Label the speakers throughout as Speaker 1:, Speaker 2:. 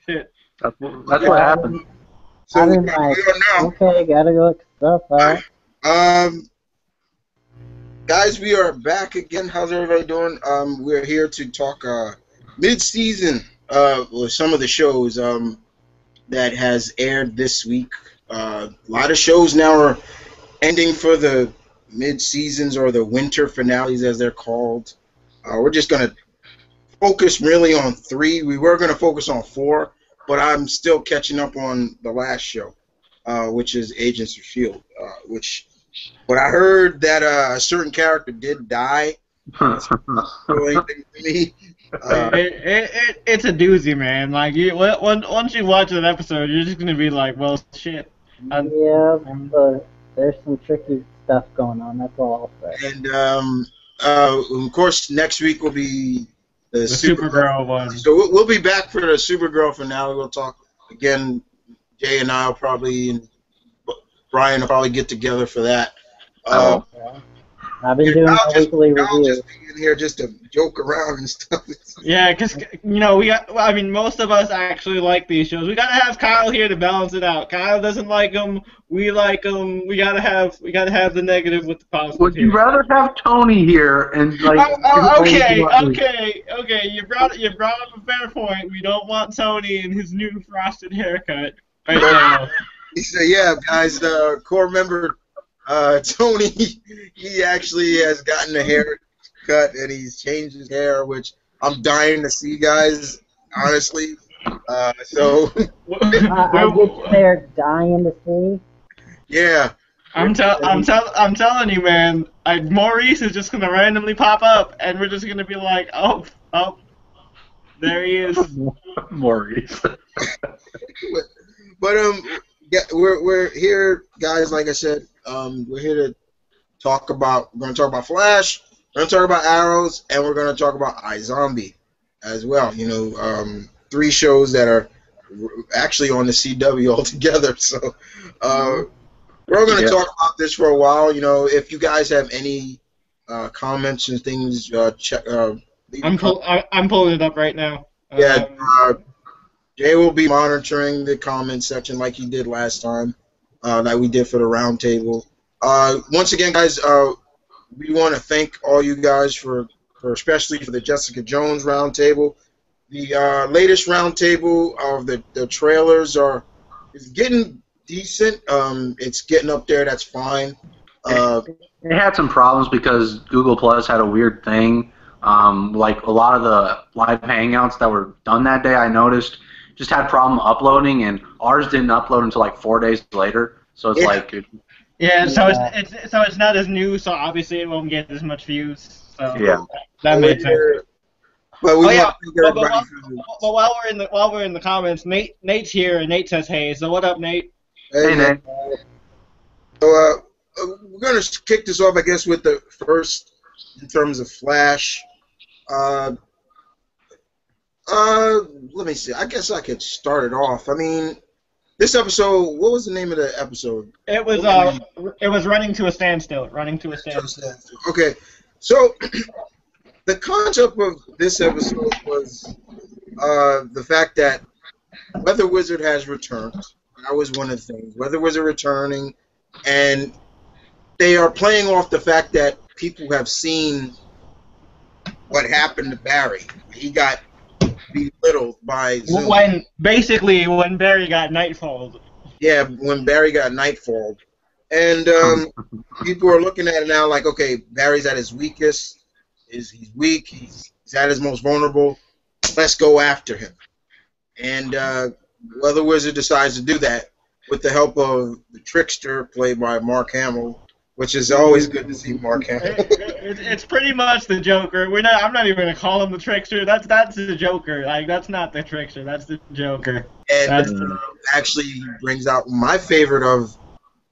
Speaker 1: Shit.
Speaker 2: That's what happened.
Speaker 3: So
Speaker 4: I'm
Speaker 3: we
Speaker 4: in
Speaker 3: got
Speaker 4: like,
Speaker 3: going now.
Speaker 4: okay, gotta go look stuff up.
Speaker 3: Guys, we are back again. How's everybody doing? We're here to talk mid-season with some of the shows that has aired this week. A lot of shows now are ending for the mid-seasons or the winter finales, as they're called. We're just going to focus really on 3. We were going to focus on 4, but I'm still catching up on the last show, which is Agents of S.H.I.E.L.D., but I heard that a certain character did die. Anything to me.
Speaker 1: It's a doozy, man. Like once you watch an episode, you're just gonna be like, well, shit.
Speaker 4: Yeah, but there's some tricky stuff going on. That's all I'll say.
Speaker 3: And of course, next week will be the
Speaker 1: Supergirl one.
Speaker 3: So we'll be back for the Supergirl finale. We'll talk again. Jay and I will probably, and Bryan will probably get together for that.
Speaker 4: Yeah. I've been doing a weekly review.
Speaker 3: I'll just be in here just to joke around and stuff.
Speaker 1: Yeah, because most of us actually like these shows. We gotta have Kyle here to balance it out. Kyle doesn't like them. We like them. We gotta have the negative with the positive.
Speaker 2: Would you rather have Tony here and like?
Speaker 1: Okay. You brought up a fair point. We don't want Tony and his new frosted haircut right now.
Speaker 3: So yeah, guys, the core member. Tony, he actually has gotten a haircut and he's changed his hair, which I'm dying to see, guys. Honestly, so
Speaker 4: I get there dying to see.
Speaker 3: Yeah,
Speaker 1: I'm telling you, man. Maurice is just gonna randomly pop up, and we're just gonna be like, oh, there he is.
Speaker 2: Maurice.
Speaker 3: but yeah, we're here, guys. Like I said. We're here to talk about. We're going to talk about Flash. We're going to talk about Arrows, and we're going to talk about iZombie as well. 3 shows that are actually on the CW altogether. So we're going to talk about this for a while. If you guys have any comments and things, check.
Speaker 1: I'm pulling it up right now.
Speaker 3: Yeah, Jay will be monitoring the comment section like he did last time. That we did for the roundtable. Once again, guys, we want to thank all you guys for especially for the Jessica Jones roundtable. The latest roundtable of the trailers is getting decent. It's getting up there. That's fine.
Speaker 2: It had some problems because Google Plus had a weird thing. Like a lot of the live hangouts that were done that day, I noticed. Just had problem uploading, and ours didn't upload until like 4 days later. So it's
Speaker 1: it's not as new, so obviously it won't get as much views. So
Speaker 2: yeah,
Speaker 1: that makes sense.
Speaker 3: But
Speaker 1: while we're in the comments, Nate's here, and Nate says, "Hey." So what up, Nate?
Speaker 2: Hey Nate.
Speaker 3: So we're gonna kick this off, I guess, with the first in terms of Flash. Let me see. I guess I could start it off. I mean, this episode. What was the name of the episode?
Speaker 1: It was Running to a Standstill. Running to a Standstill.
Speaker 3: Okay, so the concept of this episode was the fact that Weather Wizard has returned. That was one of the things. Weather Wizard returning, and they are playing off the fact that people have seen what happened to Barry. He got belittled by Zoom.
Speaker 1: When Barry got Nightfalled.
Speaker 3: Yeah, when Barry got Nightfalled. And people are looking at it now like, okay, Barry's at his weakest. He's weak. He's at his most vulnerable. Let's go after him. And Weather Wizard decides to do that with the help of the Trickster, played by Mark Hamill, which is always good to see Mark Hamill.
Speaker 1: It's pretty much the Joker. I'm not even gonna call him the Trickster. That's the Joker. Like, that's not the Trickster. That's the Joker.
Speaker 3: And actually brings out my favorite of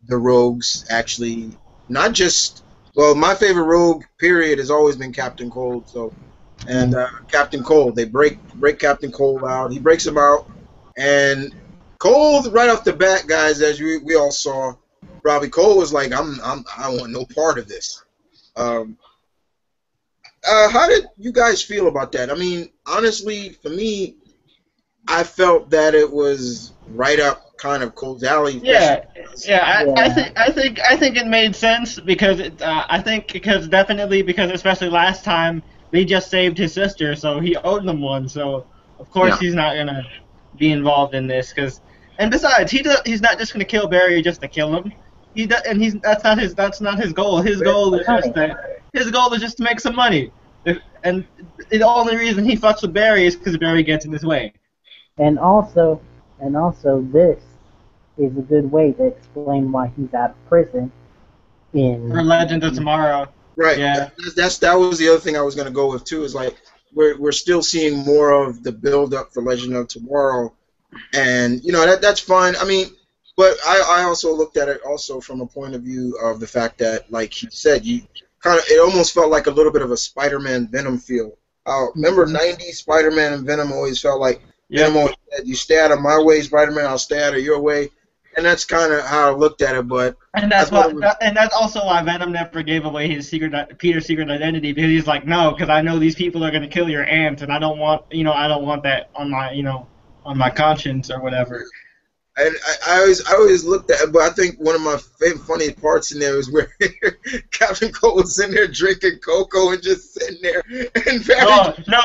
Speaker 3: the rogues. Actually, not just my favorite rogue period has always been Captain Cold. So, and Captain Cold, they break Captain Cold out. He breaks him out, and Cold right off the bat, guys, as we all saw. Robbie Cole was like, I want no part of this. How did you guys feel about that? I mean, honestly, for me, I felt that it was right up kind of Cole's alley, especially
Speaker 1: Yeah,
Speaker 3: because,
Speaker 1: yeah.
Speaker 4: Yeah.
Speaker 1: I think it made sense because I think because definitely because especially last time they just saved his sister, so he owed them one. So of course
Speaker 2: Yeah.
Speaker 1: he's not gonna be involved in this because and besides he's not just gonna kill Barry just to kill him. And he's that's not his goal. His goal is just
Speaker 4: Money.
Speaker 1: that his goal is just to make some money. And the only reason he fucks with Barry is because Barry gets in his way.
Speaker 4: And also, this is a good way to explain why he's out of prison
Speaker 1: For
Speaker 4: in
Speaker 1: Legend of Tomorrow.
Speaker 3: right,
Speaker 1: Yeah.
Speaker 3: that was the other thing I was going to go with too. Is like we're still seeing more of the build up for Legend of Tomorrow, and that's fine. I mean, but I also looked at it also from a point of view of the fact that, like he said, you kind of it almost felt like a little bit of a Spider-Man Venom feel. Remember '90s Spider-Man and Venom always felt like
Speaker 1: Yep.
Speaker 3: Venom always said, "You stay out of my way, Spider-Man. I'll stay out of your way," and that's kind of how I looked at it. But
Speaker 1: And
Speaker 3: I
Speaker 1: that's
Speaker 3: thought it
Speaker 1: what,
Speaker 3: was
Speaker 1: and that's also why Venom never gave away his Peter's secret identity because he's like, no, because I know these people are gonna kill your aunt, and I don't want that on my, on my conscience or whatever.
Speaker 3: And I always looked at it, but I think one of my favorite funny parts in there is where Captain Cole was in there drinking cocoa and just sitting there, and Barry.
Speaker 1: Oh no,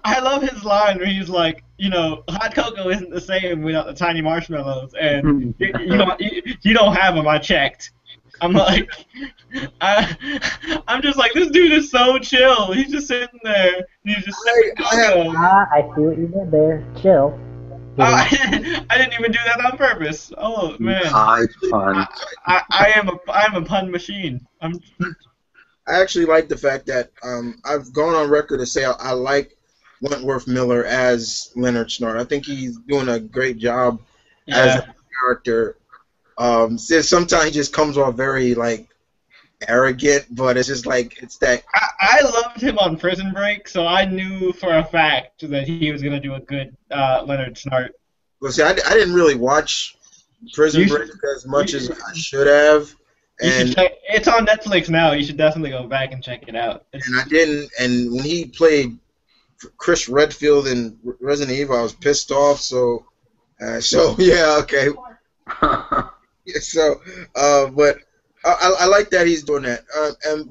Speaker 1: I love his line where he's like, hot cocoa isn't the same without the tiny marshmallows, and you don't have them. I checked. I'm like, I'm just like, this dude is so chill. He's just sitting there. He's just sipping
Speaker 3: I have
Speaker 1: cocoa.
Speaker 4: I see what you did there. Chill.
Speaker 1: I didn't even do that on purpose. Oh man,
Speaker 2: High fun.
Speaker 1: I'm a pun machine.
Speaker 3: I actually like the fact that I've gone on record to say I like Wentworth Miller as Leonard Snart. I think he's doing a great job as
Speaker 1: Yeah.
Speaker 3: a character. Sometimes he just comes off very like arrogant, but it's just like it's that.
Speaker 1: I loved him on Prison Break, so I knew for a fact that he was gonna do a good Leonard Snart.
Speaker 3: Well, see, I didn't really watch Prison
Speaker 1: You
Speaker 3: Break as much as I should have,
Speaker 1: You should
Speaker 3: and
Speaker 1: check. It's on Netflix now. You should definitely go back and check it out.
Speaker 3: I didn't. And when he played Chris Redfield in Resident Evil, I was pissed off. So yeah, okay. So, but I like that he's doing that.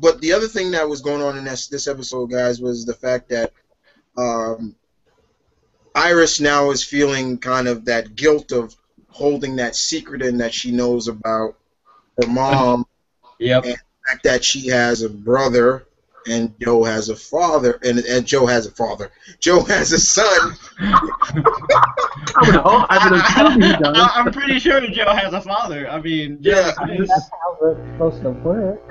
Speaker 3: But the other thing that was going on in this episode, guys, was the fact that Iris now is feeling kind of that guilt of holding that secret in that she knows about her mom,
Speaker 1: Yep.
Speaker 3: and the fact that she has a brother and Joe has a father, and Joe has a father. Joe has a son.
Speaker 1: I'm pretty sure Joe has a father. I mean,
Speaker 3: Yeah.
Speaker 4: That's how it's supposed to work.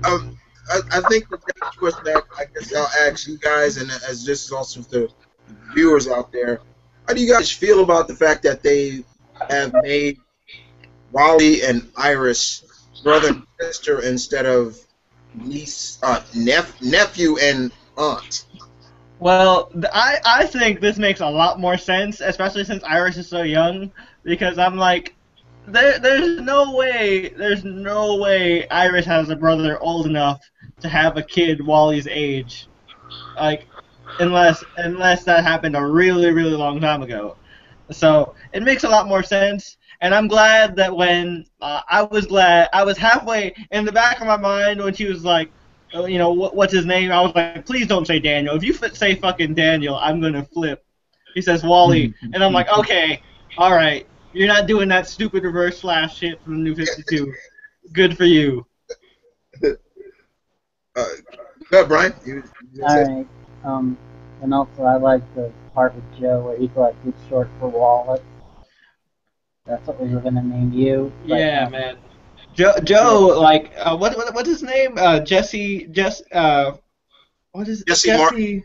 Speaker 3: I think the next question that I guess I'll ask you guys, and as this is also the viewers out there, how do you guys feel about the fact that they have made Wally and Iris brother and sister instead of nephew and aunt?
Speaker 1: Well, I think this makes a lot more sense, especially since Iris is so young. Because I'm like, there's no way Iris has a brother old enough to have a kid Wally's age, like, unless that happened a really really long time ago. So it makes a lot more sense, and I'm glad that when I was halfway in the back of my mind when she was like, what's his name? I was like, please don't say Daniel. If you say fucking Daniel, I'm gonna flip. He says Wally, and I'm like, okay, all right, you're not doing that stupid reverse flash shit from the New 52. Good for you.
Speaker 3: Go ahead, Brian. You
Speaker 4: Alright. And also I like the part with Joe where he's like, it's short for Wallace. That's what we were gonna name you. But,
Speaker 1: Yeah, man. Joe, like, what's his name? What is
Speaker 3: Jesse Martin.
Speaker 1: Jesse?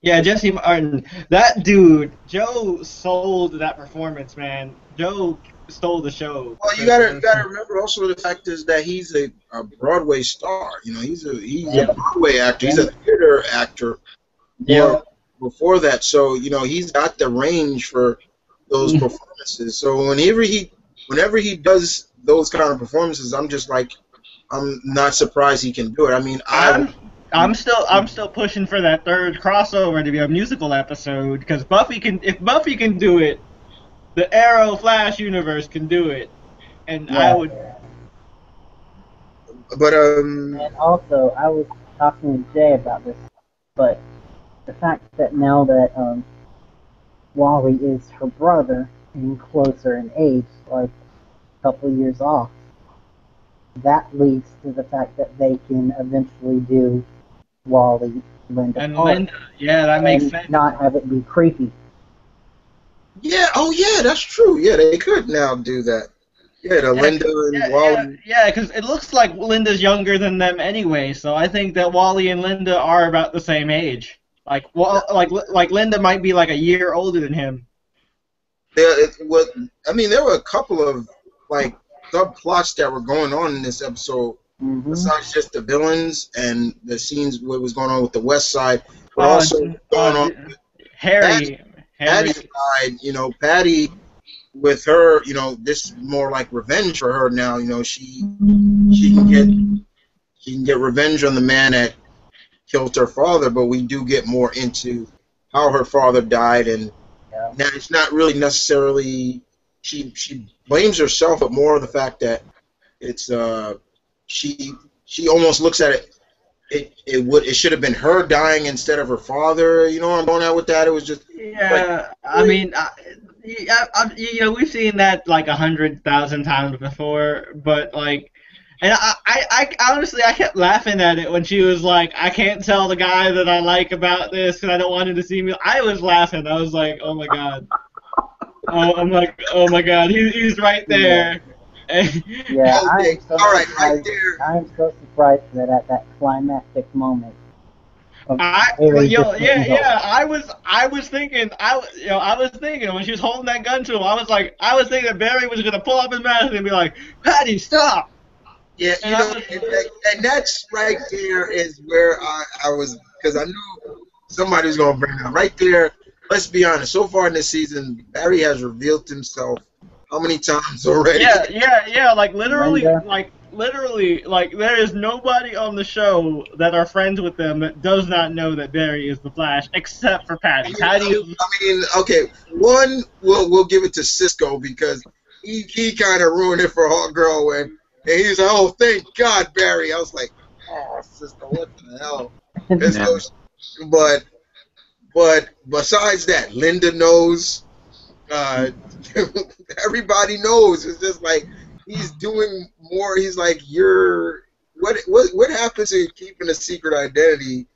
Speaker 1: Yeah, Jesse Martin. That dude, Joe sold that performance, man. Joe stole the show.
Speaker 3: Well, you gotta remember also the fact is that he's a Broadway star. He's a Broadway actor. He's a theater actor.
Speaker 1: Yeah.
Speaker 3: Before that, so he's got the range for those performances. So whenever he does those kind of performances, I'm just like, I'm not surprised he can do it. I mean,
Speaker 1: I'm I'm still pushing for that third crossover to be a musical episode because if Buffy can do it, the Arrow Flash universe can do it, and I would.
Speaker 3: But
Speaker 4: And also, I was talking with Jay about this, but the fact that now that Wally is her brother and closer in age, like a couple of years off, that leads to the fact that they can eventually do Wally, Linda,
Speaker 1: And
Speaker 4: Park,
Speaker 1: Linda, yeah, that makes
Speaker 4: and
Speaker 1: sense.
Speaker 4: not have it be creepy.
Speaker 3: yeah, oh yeah, that's true. Yeah, they could now do that. Yeah, the Linda and Wally.
Speaker 1: Yeah, because it looks like Linda's younger than them anyway, so I think that Wally and Linda are about the same age. Like Linda might be like a year older than him.
Speaker 3: I mean, there were a couple of like subplots that were going on in this episode,
Speaker 4: Mm-hmm.
Speaker 3: besides just the villains and the scenes what was going on with the West Side, but also going on with
Speaker 1: Harry.
Speaker 3: Patty's side. You know, Patty with her. You know, this is more like revenge for her now. You know, she can get revenge on the man that killed her father, but we do get more into how her father died, and now it's not really necessarily she blames herself, but more of the fact that it's she almost looks at it. It should have been her dying instead of her father. You know where I'm going at with that? It was just
Speaker 1: I mean, you know, we've seen that like 100,000 times before, but like, and I honestly I kept laughing at it when she was like, I can't tell the guy that I like about this because I don't want him to see me. I was laughing. I was like, oh my god. I'm like, oh my god, he's right there.
Speaker 4: Yeah,
Speaker 3: okay, right there.
Speaker 4: I'm so surprised that at that climactic moment.
Speaker 1: I was thinking when she was holding that gun to him, I was thinking that Barry was gonna pull up his mask and be like, Patty, stop.
Speaker 3: Yeah, you know, and that's right there is where I was, because I knew somebody was gonna bring it up. Right there, let's be honest. So far in this season, Barry has revealed himself how many times already?
Speaker 1: Yeah. Like literally, there is nobody on the show that are friends with them that does not know that Barry is the Flash, except for Patty.
Speaker 3: I mean, okay. One, we'll give it to Cisco because he kind of ruined it for Hawk Girl and he's like, oh, thank God, Barry. I was like, oh, Cisco, what the hell? So, but besides that, Linda knows. Everybody knows. It's just like he's doing more. He's like, what happens to keeping a secret identity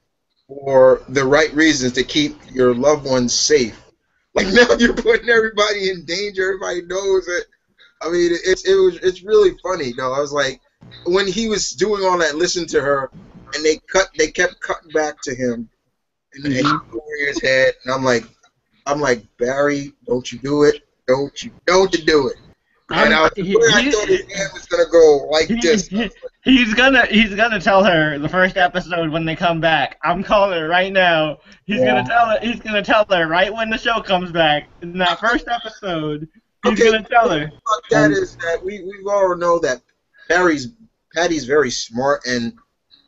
Speaker 3: for the right reasons to keep your loved ones safe? Like now you're putting everybody in danger. Everybody knows it. I mean, it's really funny though. I was like, when he was doing all that, listen to her, and they kept cutting back to him, and he over his head, and I'm like, Barry, don't you do it. Don't you do it. And I thought his hand was gonna go like this.
Speaker 1: He's gonna tell her the first episode when they come back. I'm calling her right now. He's gonna tell her right when the show comes back. In that first episode, he's gonna tell her.
Speaker 3: That is that we all know that Patty's very smart, and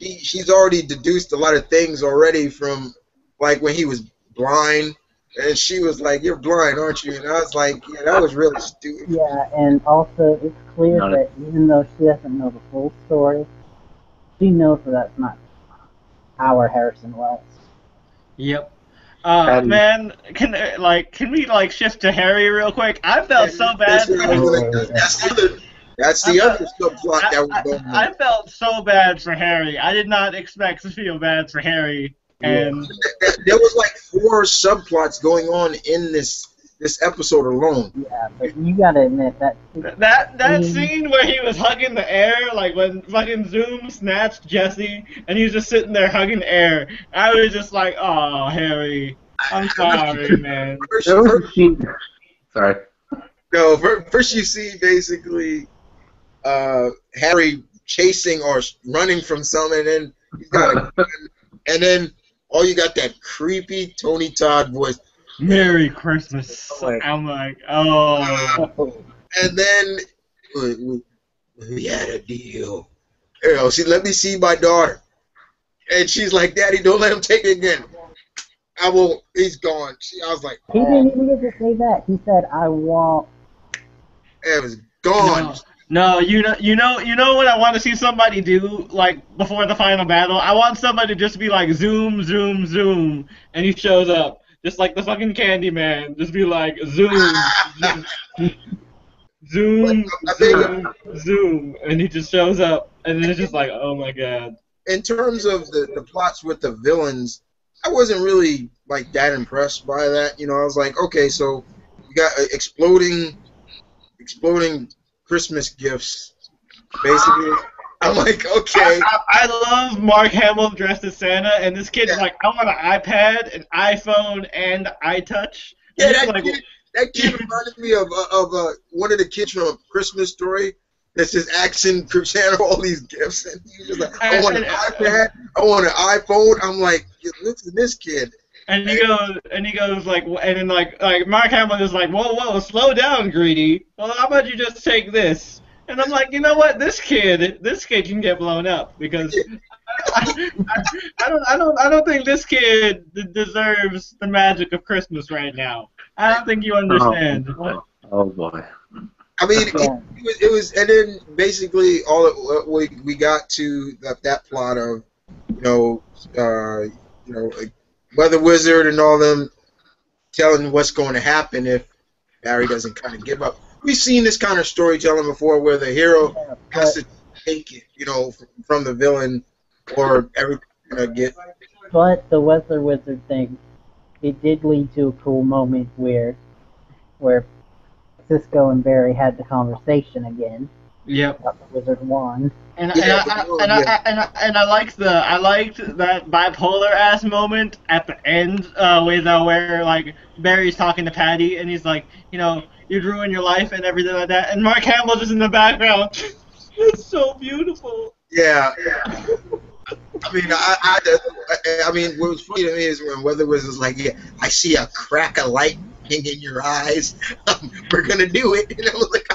Speaker 3: she's already deduced a lot of things already from like when he was blind. And she was like, you're blind, aren't you? And I was like, yeah, that was really stupid.
Speaker 4: Yeah, and also it's clear that even though she doesn't know the full story, she knows that that's not our Harrison Wells.
Speaker 1: Yep. Man, can we shift to Harry real quick? I felt so bad.
Speaker 3: That's the other subplot that was going on.
Speaker 1: I felt so bad for Harry. I did not expect to feel bad for Harry. And
Speaker 3: there was like 4 subplots going on in this episode alone.
Speaker 4: Yeah, but you gotta admit
Speaker 1: that scene where he was hugging the air, like when fucking Zoom snatched Jesse, and he was just sitting there hugging the air. I was just like, oh, Harry, I'm sorry, man.
Speaker 2: Sorry.
Speaker 3: No, first you see basically Harry chasing or running from something, and then he's got a gun, and then. Oh, you got that creepy Tony Todd voice.
Speaker 1: Merry Christmas. I'm like, oh.
Speaker 3: And then we had a deal. You know, let me see my daughter. And she's like, Daddy, don't let him take it again. I will. He's gone. I was like,
Speaker 4: He didn't even get to say that. He said, "I won't."
Speaker 3: it was gone.
Speaker 1: No, you know what I want to see somebody do, like, before the final battle? I want somebody to just be like, zoom, zoom, zoom, and he shows up. Just like the fucking Candyman. Just be like, zoom, zoom, zoom, zoom, and he just shows up, and then it's just like, oh my god.
Speaker 3: In terms of the plots with the villains, I wasn't really like that impressed by that. You know, I was like, okay, so you got exploding Christmas gifts, basically. I'm like, okay.
Speaker 1: I love Mark Hamill dressed as Santa, and this kid's like, I want an iPad, an iPhone, and iTouch.
Speaker 3: Yeah,
Speaker 1: And
Speaker 3: that kid reminded me of one of the kids from A Christmas Story. That's just asking Santa all these gifts, and he's just like, I want an iPad, I want an iPhone. I'm like, listen to this kid.
Speaker 1: And he goes like, and then like Mark Hamill is like, whoa, slow down, greedy. Well, how about you just take this? And I'm like, you know what, this kid can get blown up because I don't think this kid deserves the magic of Christmas right now. I don't think you understand.
Speaker 2: Oh boy.
Speaker 3: I mean, it was, and then basically we got to that plot of, like Weather Wizard and all them telling what's going to happen if Barry doesn't kind of give up. We've seen this kind of storytelling before, where the hero has to take it, from the villain, or everything get.
Speaker 4: But the Weather Wizard thing, it did lead to a cool moment where Cisco and Barry had the conversation again.
Speaker 1: Yep.
Speaker 4: About the Wizard Wand.
Speaker 1: And I liked that bipolar ass moment at the end, where like Barry's talking to Patty and he's like, you'd ruin your life and everything like that, and Mark Hamill just in the background. It's so beautiful.
Speaker 3: Yeah. I mean, what was funny to me is when Weather Wizard was like, yeah, I see a crack of light in your eyes. We're gonna do it. And I was like,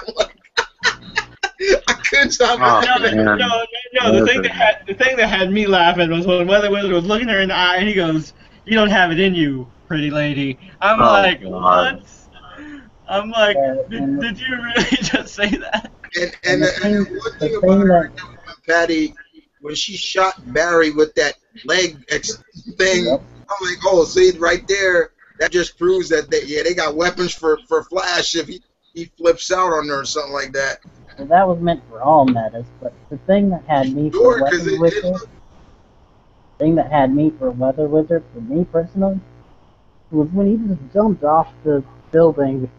Speaker 3: I couldn't stop laughing.
Speaker 1: No. The thing that had me laughing was when Weather Wizard was looking her in the eye and he goes, "You don't have it in you, pretty lady." I'm like,
Speaker 2: God.
Speaker 1: what? I'm like, did you really just say that?
Speaker 3: And the one thing about her, Patty, when she shot Barry with that leg thing, I'm like, oh, see, right there, that just proves that they got weapons for Flash if he flips out on her or something like that.
Speaker 4: Well, that was meant for all metas, but the thing that had me for Weather Wizard, for me personally, was when he just jumped off the building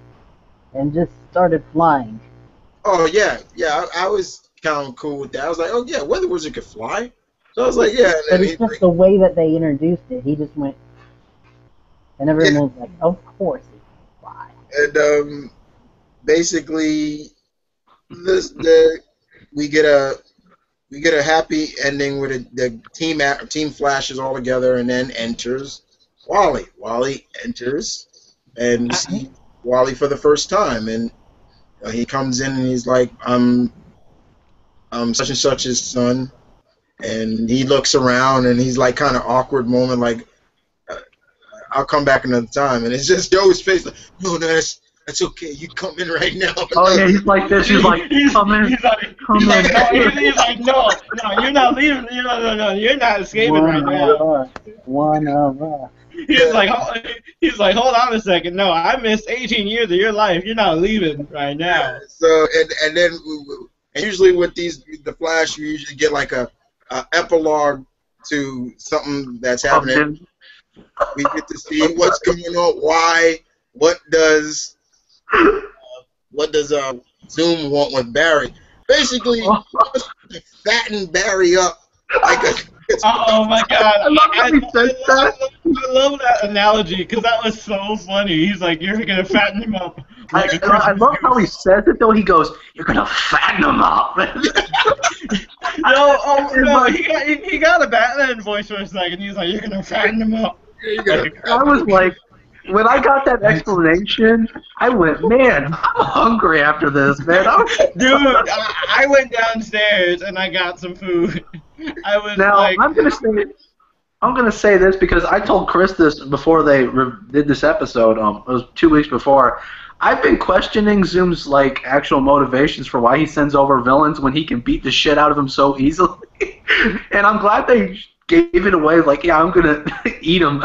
Speaker 4: and just started flying.
Speaker 3: Oh, yeah, I was kind of cool with that. I was like, oh, yeah, Weather Wizard could fly. So I was like, yeah.
Speaker 4: But it's just the way that they introduced it. He just went, and everyone was like, of course he can fly.
Speaker 3: And basically, we get a happy ending where the team flashes all together, and then enters Wally. Wally enters, and we see Wally for the first time, and he comes in and he's like, I'm such and such's son, and he looks around and he's like kind of awkward moment, like I'll come back another time, and it's just Joe's face like, no, that's okay, you come in right now.
Speaker 2: Oh yeah, he's like this. He's like, come in.
Speaker 1: He's like, no, you're not leaving. No, you're not escaping right now.
Speaker 4: One of us.
Speaker 1: He's like, hold on a second. No, I missed 18 years of your life. You're not leaving right now.
Speaker 3: So and then usually with the Flash, we usually get like a epilogue to something that's happening. We get to see what's going on, why, what does Zoom want with Barry? Basically, fatten Barry up like a.
Speaker 1: Oh my god! I love that analogy because that was so funny. He's like, "You're gonna fatten him up." Like
Speaker 2: I love how he says it though. He goes, "You're gonna fatten him up."
Speaker 1: No, he got a Batman voice for a second. He was like, "You're gonna fatten him up."
Speaker 2: I was like, when I got that explanation, I went, man, I'm hungry after this, man.
Speaker 1: Dude, I went downstairs and I got some food. I was
Speaker 2: now,
Speaker 1: like,
Speaker 2: I'm gonna say I'm gonna say this because I told Chris this before they did this episode. It was 2 weeks before. I've been questioning Zoom's like actual motivations for why he sends over villains when he can beat the shit out of them so easily. And I'm glad they gave it away. Like, yeah, I'm gonna eat him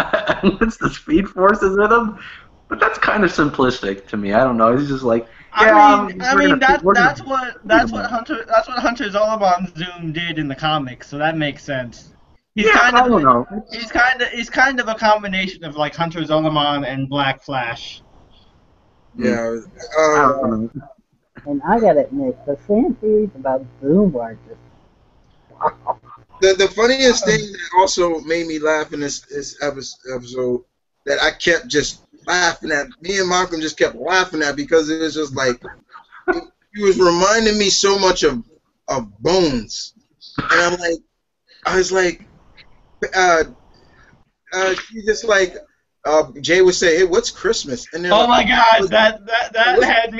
Speaker 2: once the Speed Force is in him. But that's kind of simplistic to me. I don't know. He's just like, yeah.
Speaker 1: That's what Hunter Zolomon Zoom did in the comics, so that makes sense. He's kind of
Speaker 2: I don't know.
Speaker 1: he's kind of a combination of like Hunter Zolomon and Black Flash.
Speaker 3: Yeah.
Speaker 2: I don't know.
Speaker 4: And I gotta admit, the fan theories about Zoom are just wow.
Speaker 3: The funniest thing that also made me laugh in this episode that I kept just laughing at, me and Malcolm just kept laughing at because it was just like, he was reminding me so much of Bones. And I was like, she just like, Jay would say, "Hey, what's Christmas?" And
Speaker 1: oh my God, that had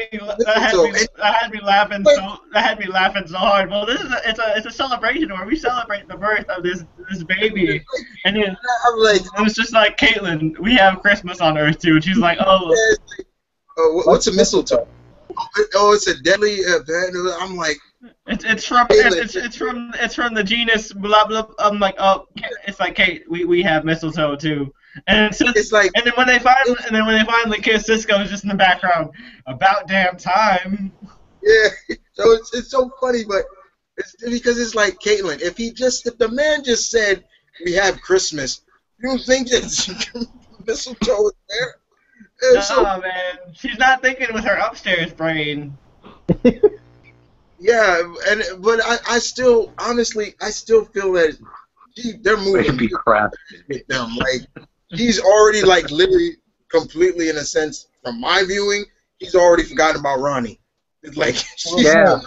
Speaker 1: me laughing so hard. Well, it's a celebration where we celebrate the birth of this baby, and then it was just like, Caitlin, we have Christmas on Earth too, and she's like, oh,
Speaker 3: what's a mistletoe? Oh, it's a deadly event. I'm like,
Speaker 1: it's from the genus blah blah. I'm like, oh, it's like, Kate, we have mistletoe too. And
Speaker 3: it's like,
Speaker 1: and then when they finally kiss, Cisco's just in the background. About damn time.
Speaker 3: Yeah, so it's so funny, but it's because it's like, Caitlin, if the man just said we have Christmas, you don't think that mistletoe is there?
Speaker 1: No, man, she's not thinking with her upstairs brain.
Speaker 3: Yeah, but I still, honestly, I still feel that they're moving with them. Like, he's already, like, literally, completely, in a sense, from my viewing, he's already forgotten about Ronnie. It's like,
Speaker 2: yeah.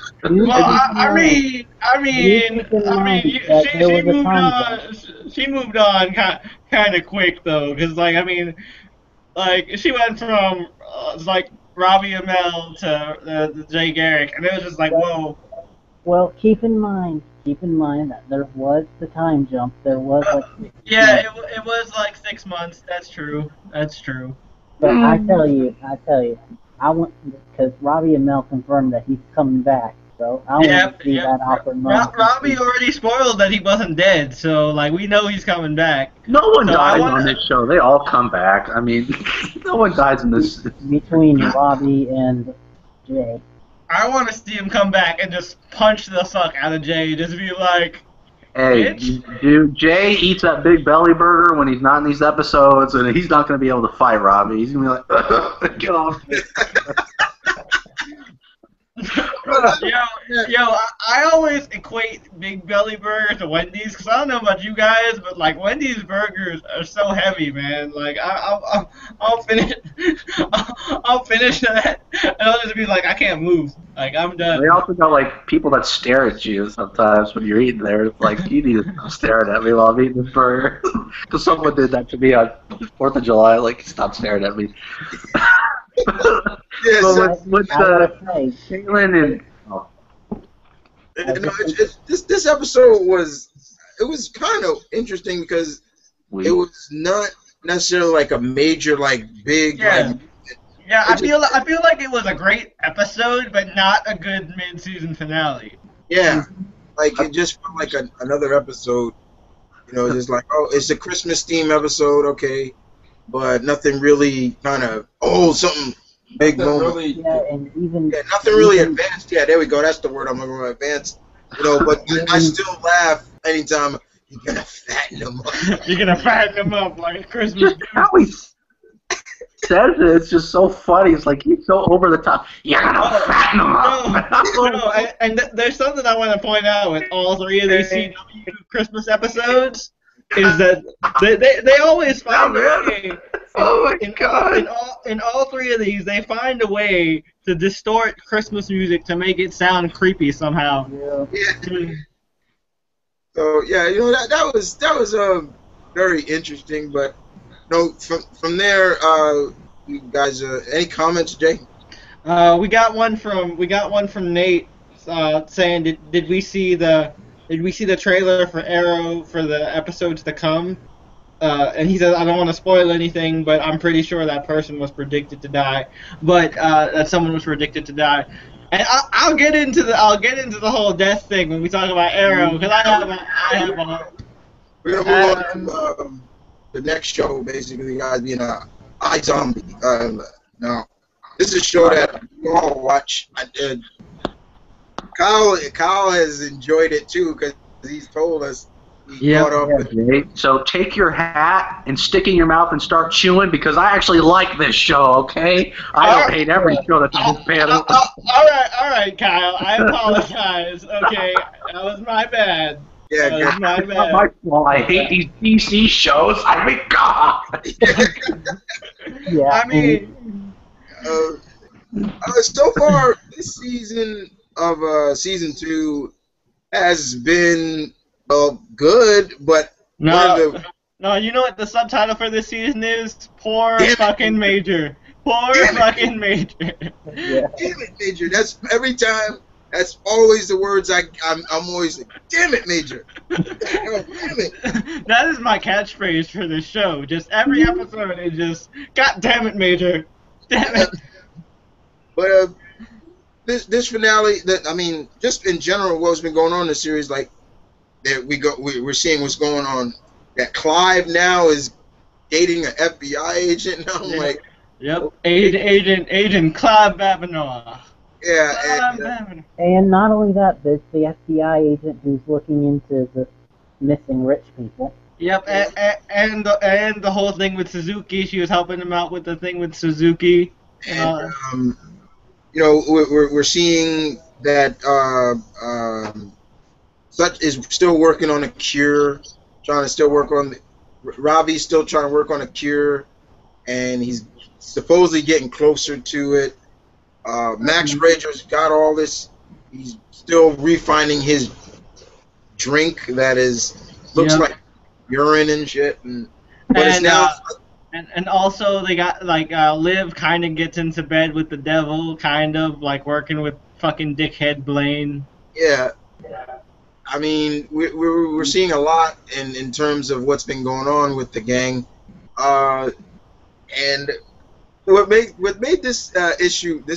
Speaker 1: She moved on kind of quick though, because like, I mean, like, she went from like Robbie Amell to the Jay Garrick, and it was just like, whoa.
Speaker 4: Well, keep in mind that there was the time jump. There was like
Speaker 1: it was like 6 months. That's true.
Speaker 4: But I tell you, I want, because Robbie Amell confirmed that he's coming back. So I want to see that awkward moment.
Speaker 1: Robbie already spoiled that he wasn't dead, so like, we know he's coming back.
Speaker 2: No one dies on this show. They all come back. I mean, no one dies in this.
Speaker 4: Between Robbie and Jay.
Speaker 1: I want to see him come back and just punch the fuck out of Jay. Just be like,
Speaker 2: hey, dude, Jay eats that big belly burger when he's not in these episodes, and he's not going to be able to fight Robbie. He's going to be like, get off me.
Speaker 1: I always equate Big Belly Burger to Wendy's, because I don't know about you guys, but like, Wendy's burgers are so heavy, man. Like, I'll finish that, and I'll just be like, I can't move. Like, I'm done.
Speaker 2: They also got like people that stare at you sometimes when you're eating there. It's like, you need to stop staring at me while I'm eating this burger. Because someone did that to me on 4th of July. Like, stop staring at me.
Speaker 3: Yeah,
Speaker 2: so with Caitlin and
Speaker 3: this episode was kind of interesting because it was not necessarily like a major, like, big, like,
Speaker 1: I feel like it was a great episode, but not a good mid-season finale.
Speaker 3: Yeah, like, it just felt like another episode. You know, just like, oh, it's a Christmas theme episode, okay, but nothing really kind of something big moment.
Speaker 4: Really,
Speaker 3: nothing really advanced. Yeah, there we go. That's the word I'm looking for, advanced. You know, but I still laugh anytime you're gonna fatten them up.
Speaker 1: You're gonna fatten them up like a Christmas.
Speaker 2: How he says it, it's just so funny. It's like, he's so over the top. You're gonna fatten them up.
Speaker 1: And there's something I want to point out with all three of these CW Christmas episodes, is that they always find a way.
Speaker 2: Oh my God!
Speaker 1: In all three of these, they find a way to distort Christmas music to make it sound creepy somehow.
Speaker 3: Yeah. So yeah, you know, that was very interesting. But from there, you guys, any comments, Jay?
Speaker 1: We got one from Nate saying, did we see the trailer for Arrow for the episodes to come? and he says, I don't want to spoil anything, but I'm pretty sure that person was predicted to die, but that someone was predicted to die. And I'll get into the whole death thing when we talk about Arrow, because
Speaker 3: We're gonna move on to the next show. Basically, guys, being iZombie. Now, this is a show that you all watch. Kyle has enjoyed it too because he's told us.
Speaker 2: So take your hat and stick it in your mouth and start chewing because I actually like this show, okay? I don't hate every show that's on this panel.
Speaker 1: All right, Kyle. I apologize. Okay, that was my bad.
Speaker 3: Yeah,
Speaker 1: that was my
Speaker 2: It's not my fault. I hate these DC shows. I mean, God.
Speaker 4: Yeah.
Speaker 1: I mean,
Speaker 3: so far this season of season 2 has been good, but
Speaker 1: no, you know what the subtitle for this season is? Poor fucking Major. Poor fucking Major.
Speaker 4: Yeah.
Speaker 3: Damn it, Major. That's every time. That's always the words I'm always like, damn it, Major. Damn it.
Speaker 1: That is my catchphrase for this show. Just every episode is just, God damn it, Major. Damn it.
Speaker 3: But this finale, just in general, what's been going on in the series, like that we're seeing what's going on. That Clive now is dating an FBI agent. And I'm like,
Speaker 1: yep, Agent Clive Babinoir.
Speaker 3: Yeah,
Speaker 4: and not only that, there's the FBI agent who's looking into the missing rich people.
Speaker 1: Yep, and the whole thing with Suzuki. She was helping him out with the thing with Suzuki.
Speaker 3: And, we're seeing that Such is still working on a cure, Ravi's still trying to work on a cure, and he's supposedly getting closer to it. Max Rager's got all this. He's still refining his drink that looks like urine and shit. But it's now.
Speaker 1: And also they got Liv kind of gets into bed with the devil, kind of like working with fucking dickhead Blaine.
Speaker 3: Yeah. I mean, we're seeing a lot in terms of what's been going on with the gang, and what made this issue the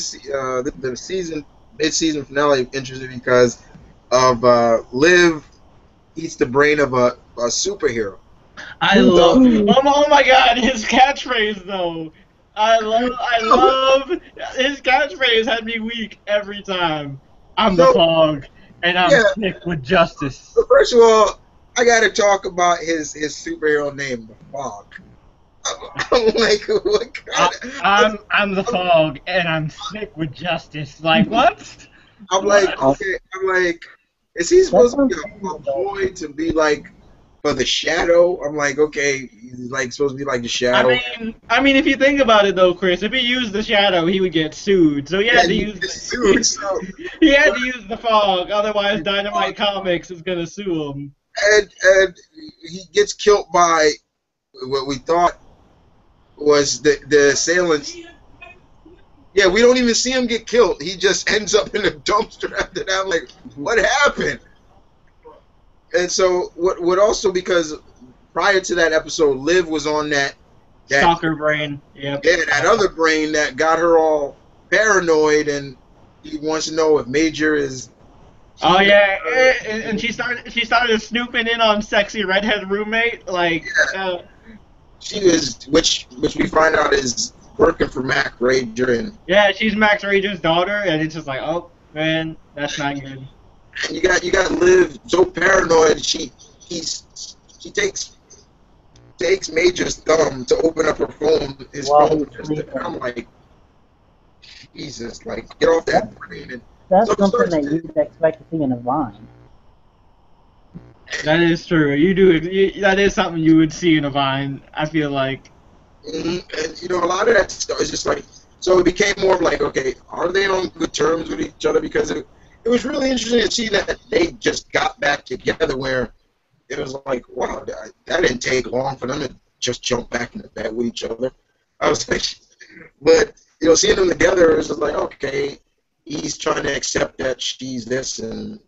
Speaker 3: season mid-season finale interesting because of Liv eats the brain of a superhero.
Speaker 1: I love. Oh my God, his catchphrase though. I love his catchphrase had me weak every time. I'm the fog. And I'm sick with justice.
Speaker 3: So first of all, I gotta talk about his superhero name, the Fog. I'm like, what kind
Speaker 1: I'm the Fog, and I'm sick with justice. Like what?
Speaker 3: I'm like, is he supposed to be a boy to be like for the Shadow? I'm like, okay, he's like supposed to be like the Shadow.
Speaker 1: I mean, if you think about it though, Chris, if he used the Shadow, he would get sued. So he had to use he had to use the Fog, otherwise Dynamite Comics is gonna sue him.
Speaker 3: And he gets killed by what we thought was the assailants. Yeah, we don't even see him get killed. He just ends up in a dumpster after that. I'm like, what happened? And so, what also, because prior to that episode, Liv was on that
Speaker 1: stalker brain. Yep.
Speaker 3: Yeah, that other brain that got her all paranoid, and he wants to know if Major is.
Speaker 1: Oh yeah, and she started snooping in on sexy redhead roommate. Like,
Speaker 3: she was, which we find out is working for Mac Rager, and
Speaker 1: yeah, she's Max Rager's daughter, and it's just like, oh man, that's not good.
Speaker 3: And you got Liv so paranoid. She takes Major's thumb to open up her phone. His phone. I'm like, Jesus, like get off that brain. And
Speaker 4: that's something that you'd expect to see in a Vine.
Speaker 1: That is true. That is something you would see in a Vine. I feel like.
Speaker 3: And a lot of that stuff is just like. So it became more of like, okay, are they on good terms with each other? Because it was really interesting to see that they just got back together where it was like, wow, that didn't take long for them to just jump back into bed with each other. I was like, but, seeing them together, it was just like, okay, he's trying to accept that she's this and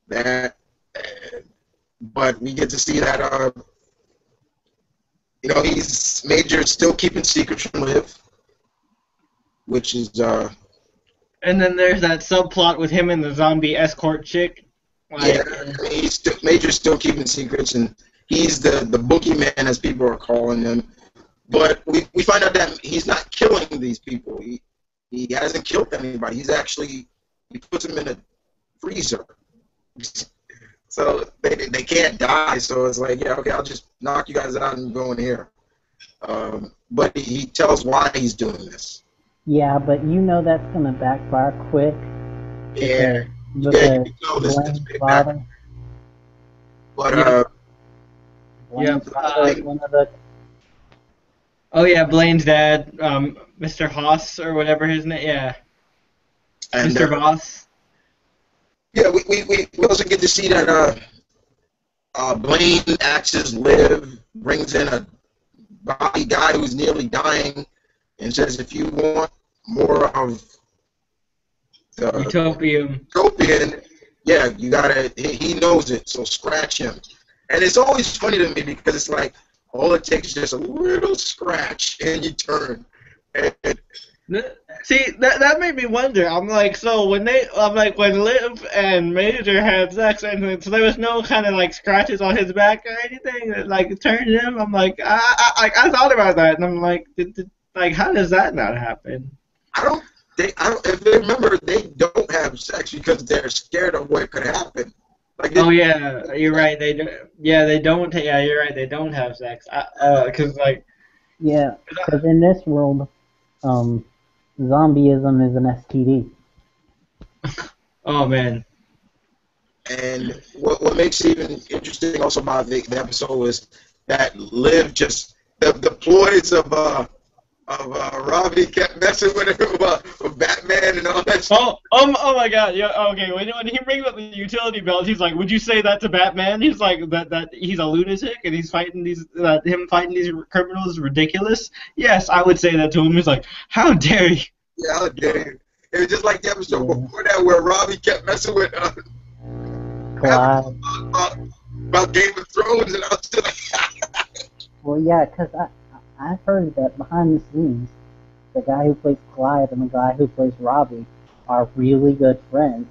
Speaker 3: that. But we get to see that You know, he's Major still keeping secrets from Liv, which is
Speaker 1: And then there's that subplot with him and the zombie escort chick. Like,
Speaker 3: yeah, I mean, Major's still keeping secrets, and he's the boogeyman, as people are calling him. But we find out that he's not killing these people. He hasn't killed anybody. He puts them in a freezer, so they can't die. So it's like, yeah, okay, I'll just knock you guys out and go in here. But he tells why he's doing this.
Speaker 4: Yeah, but you know that's gonna backfire quick.
Speaker 3: Yeah,
Speaker 4: Because
Speaker 3: you know this
Speaker 4: Blaine's
Speaker 3: big
Speaker 4: father.
Speaker 3: back. But
Speaker 4: Blaine's father is one of the.
Speaker 1: oh yeah, Blaine's dad, Mr. Haas or whatever his name. Yeah,
Speaker 3: and
Speaker 1: Mr. Voss.
Speaker 3: yeah, we also get to see that Blaine acts as Liv, brings in a body guy who's nearly dying, and says, if you want more of the
Speaker 1: Utopian,
Speaker 3: yeah, you gotta, he knows it, so scratch him. And it's always funny to me because it's like, all it takes is just a little scratch, and you turn. And
Speaker 1: see, that made me wonder. I'm like, so when when Liv and Major had sex, and so there was no kind of like scratches on his back or anything that like turned him. I'm like, I thought about that, and I'm like, like, how does that not happen?
Speaker 3: if they remember, they don't have sex because they're scared of what could happen. Like,
Speaker 1: Oh yeah, you're right. They do. Yeah, they don't. Yeah, you're right. They don't have sex. Cause like.
Speaker 4: Yeah, because in this world, zombieism is an STD.
Speaker 1: Oh man.
Speaker 3: And what makes it even interesting also about the episode is that Liv just the ploys of Robbie kept messing with him with Batman and all that stuff.
Speaker 1: Oh my God! Yeah, okay. When he brings up the utility belt, he's like, "Would you say that to Batman?" He's like, "that he's a lunatic and he's fighting these him fighting these criminals is ridiculous." Yes, I would say that to him. He's like, "How dare you?"
Speaker 3: Yeah, how dare you? It was just like the episode before that where Robbie kept messing with
Speaker 4: Clyde.
Speaker 3: about Game of Thrones, and I was just like,
Speaker 4: Well, yeah, because I've heard that behind the scenes, the guy who plays Clyde and the guy who plays Robbie are really good friends,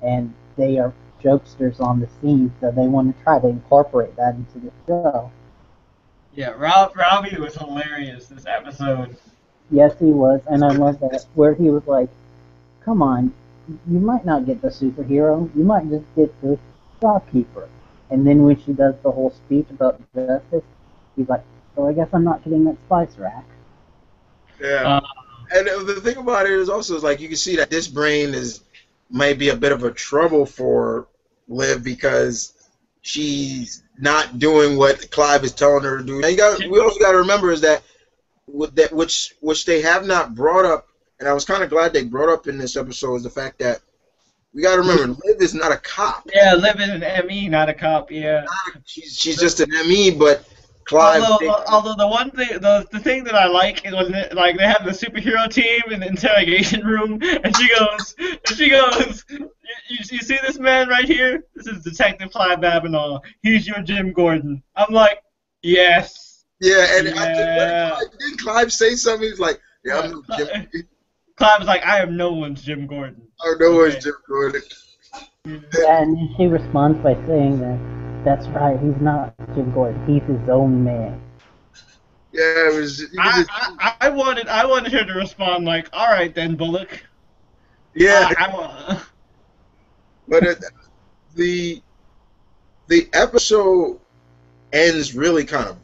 Speaker 4: and they are jokesters on the scene, so they want to try to incorporate that into the show.
Speaker 1: Yeah, Robbie was hilarious this episode.
Speaker 4: Yes, he was, and I love that, where he was like, come on, you might not get the superhero, you might just get the shopkeeper. And then when she does the whole speech about justice, he's like, so I guess I'm not getting that spice rack.
Speaker 3: yeah. And the thing about it is also like you can see that this brain might be a bit of a trouble for Liv because she's not doing what Clive is telling her to do. And we also got to remember is that which they have not brought up, and I was kind of glad they brought up in this episode is the fact that we got to remember Liv is not a cop.
Speaker 1: Yeah, Liv is an ME, not a cop. Yeah.
Speaker 3: She's just an ME, but Clive.
Speaker 1: Although the one thing, the thing that I like is when like they have the superhero team in the interrogation room, and she goes, you see this man right here? This is Detective Clive Babineau. He's your Jim Gordon. I'm like, yes.
Speaker 3: Yeah, and didn't Clive say something? He's like, yeah, I'm no Jim.
Speaker 1: Clive's like, I am no one's Jim Gordon.
Speaker 3: Oh, no one's Jim Gordon.
Speaker 4: Yeah, and she responds by saying that. That's right, he's not Jim Gordon. He's his own man.
Speaker 3: Yeah, it was.
Speaker 1: I wanted her to respond like, "All right then, Bullock."
Speaker 3: Yeah. But the episode ends really kind of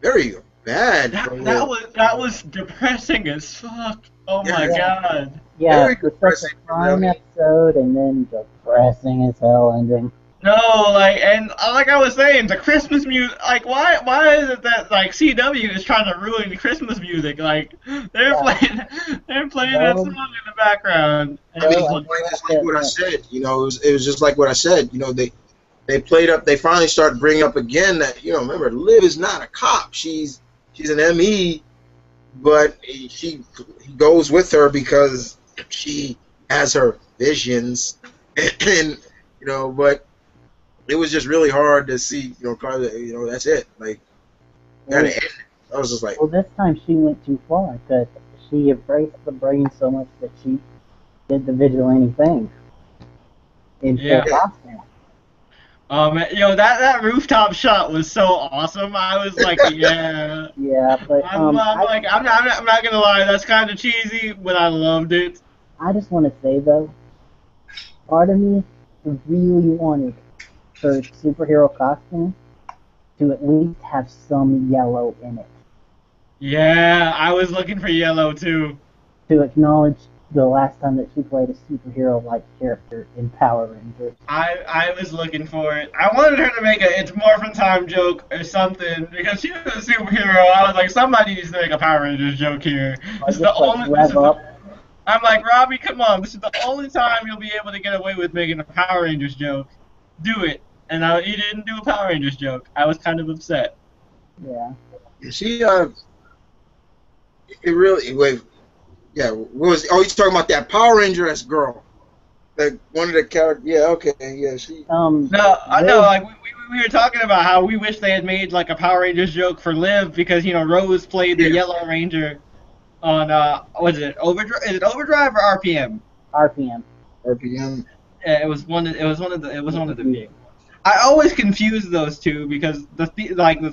Speaker 3: very bad.
Speaker 1: That was depressing as fuck. Oh my God.
Speaker 4: Yeah, it's such a fun episode and then depressing as hell ending.
Speaker 1: No, like I was saying, the Christmas music. Like, why is it that like CW is trying to ruin the Christmas music? Like, they're playing that song in the background.
Speaker 3: I mean, just like what I said. You know, it was just like what I said. You know, they played up. They finally started bringing up again that remember, Liv is not a cop. She's an ME, but he goes with her because she has her visions, and but. It was just really hard to see, that's it. Like, gotta end I was just like,
Speaker 4: Well, this time she went too far because she embraced the brain so much that she did the vigilante thing in full
Speaker 1: Yeah.
Speaker 4: costume.
Speaker 1: That rooftop shot was so awesome. I was like, yeah.
Speaker 4: Yeah, but
Speaker 1: I'm not gonna lie, that's kind of cheesy, but I loved it.
Speaker 4: I just want to say though, part of me really wanted her superhero costume to at least have some yellow in it
Speaker 1: Yeah, I was looking for yellow too.
Speaker 4: to acknowledge the last time that she played a superhero-like character in Power Rangers.
Speaker 1: I was looking for it. I wanted her to make a "It's Morphin' Time" joke or something because she was a superhero. I was like, somebody needs to make a Power Rangers joke here. This is the
Speaker 4: Just like
Speaker 1: only.
Speaker 4: rev up.
Speaker 1: I'm like, Robbie, come on. This is the only time you'll be able to get away with making a Power Rangers joke. Do it. And he didn't do a Power Rangers joke. I was kind of upset.
Speaker 4: Yeah.
Speaker 3: she it really wait. Yeah, what was? Oh, he's talking about that Power Ranger-esque girl. Like one of the characters. Yeah, okay, yeah, she.
Speaker 1: No, I know.
Speaker 4: Liv-
Speaker 1: Like we were talking about how we wish they had made like a Power Rangers joke for Liv because Rose played the
Speaker 3: Yeah.
Speaker 1: Yellow Ranger on was it Overdrive? Is it Overdrive or RPM?
Speaker 4: RPM.
Speaker 3: RPM.
Speaker 1: Yeah, it was one. It was one of the big ones. I always confuse those two because the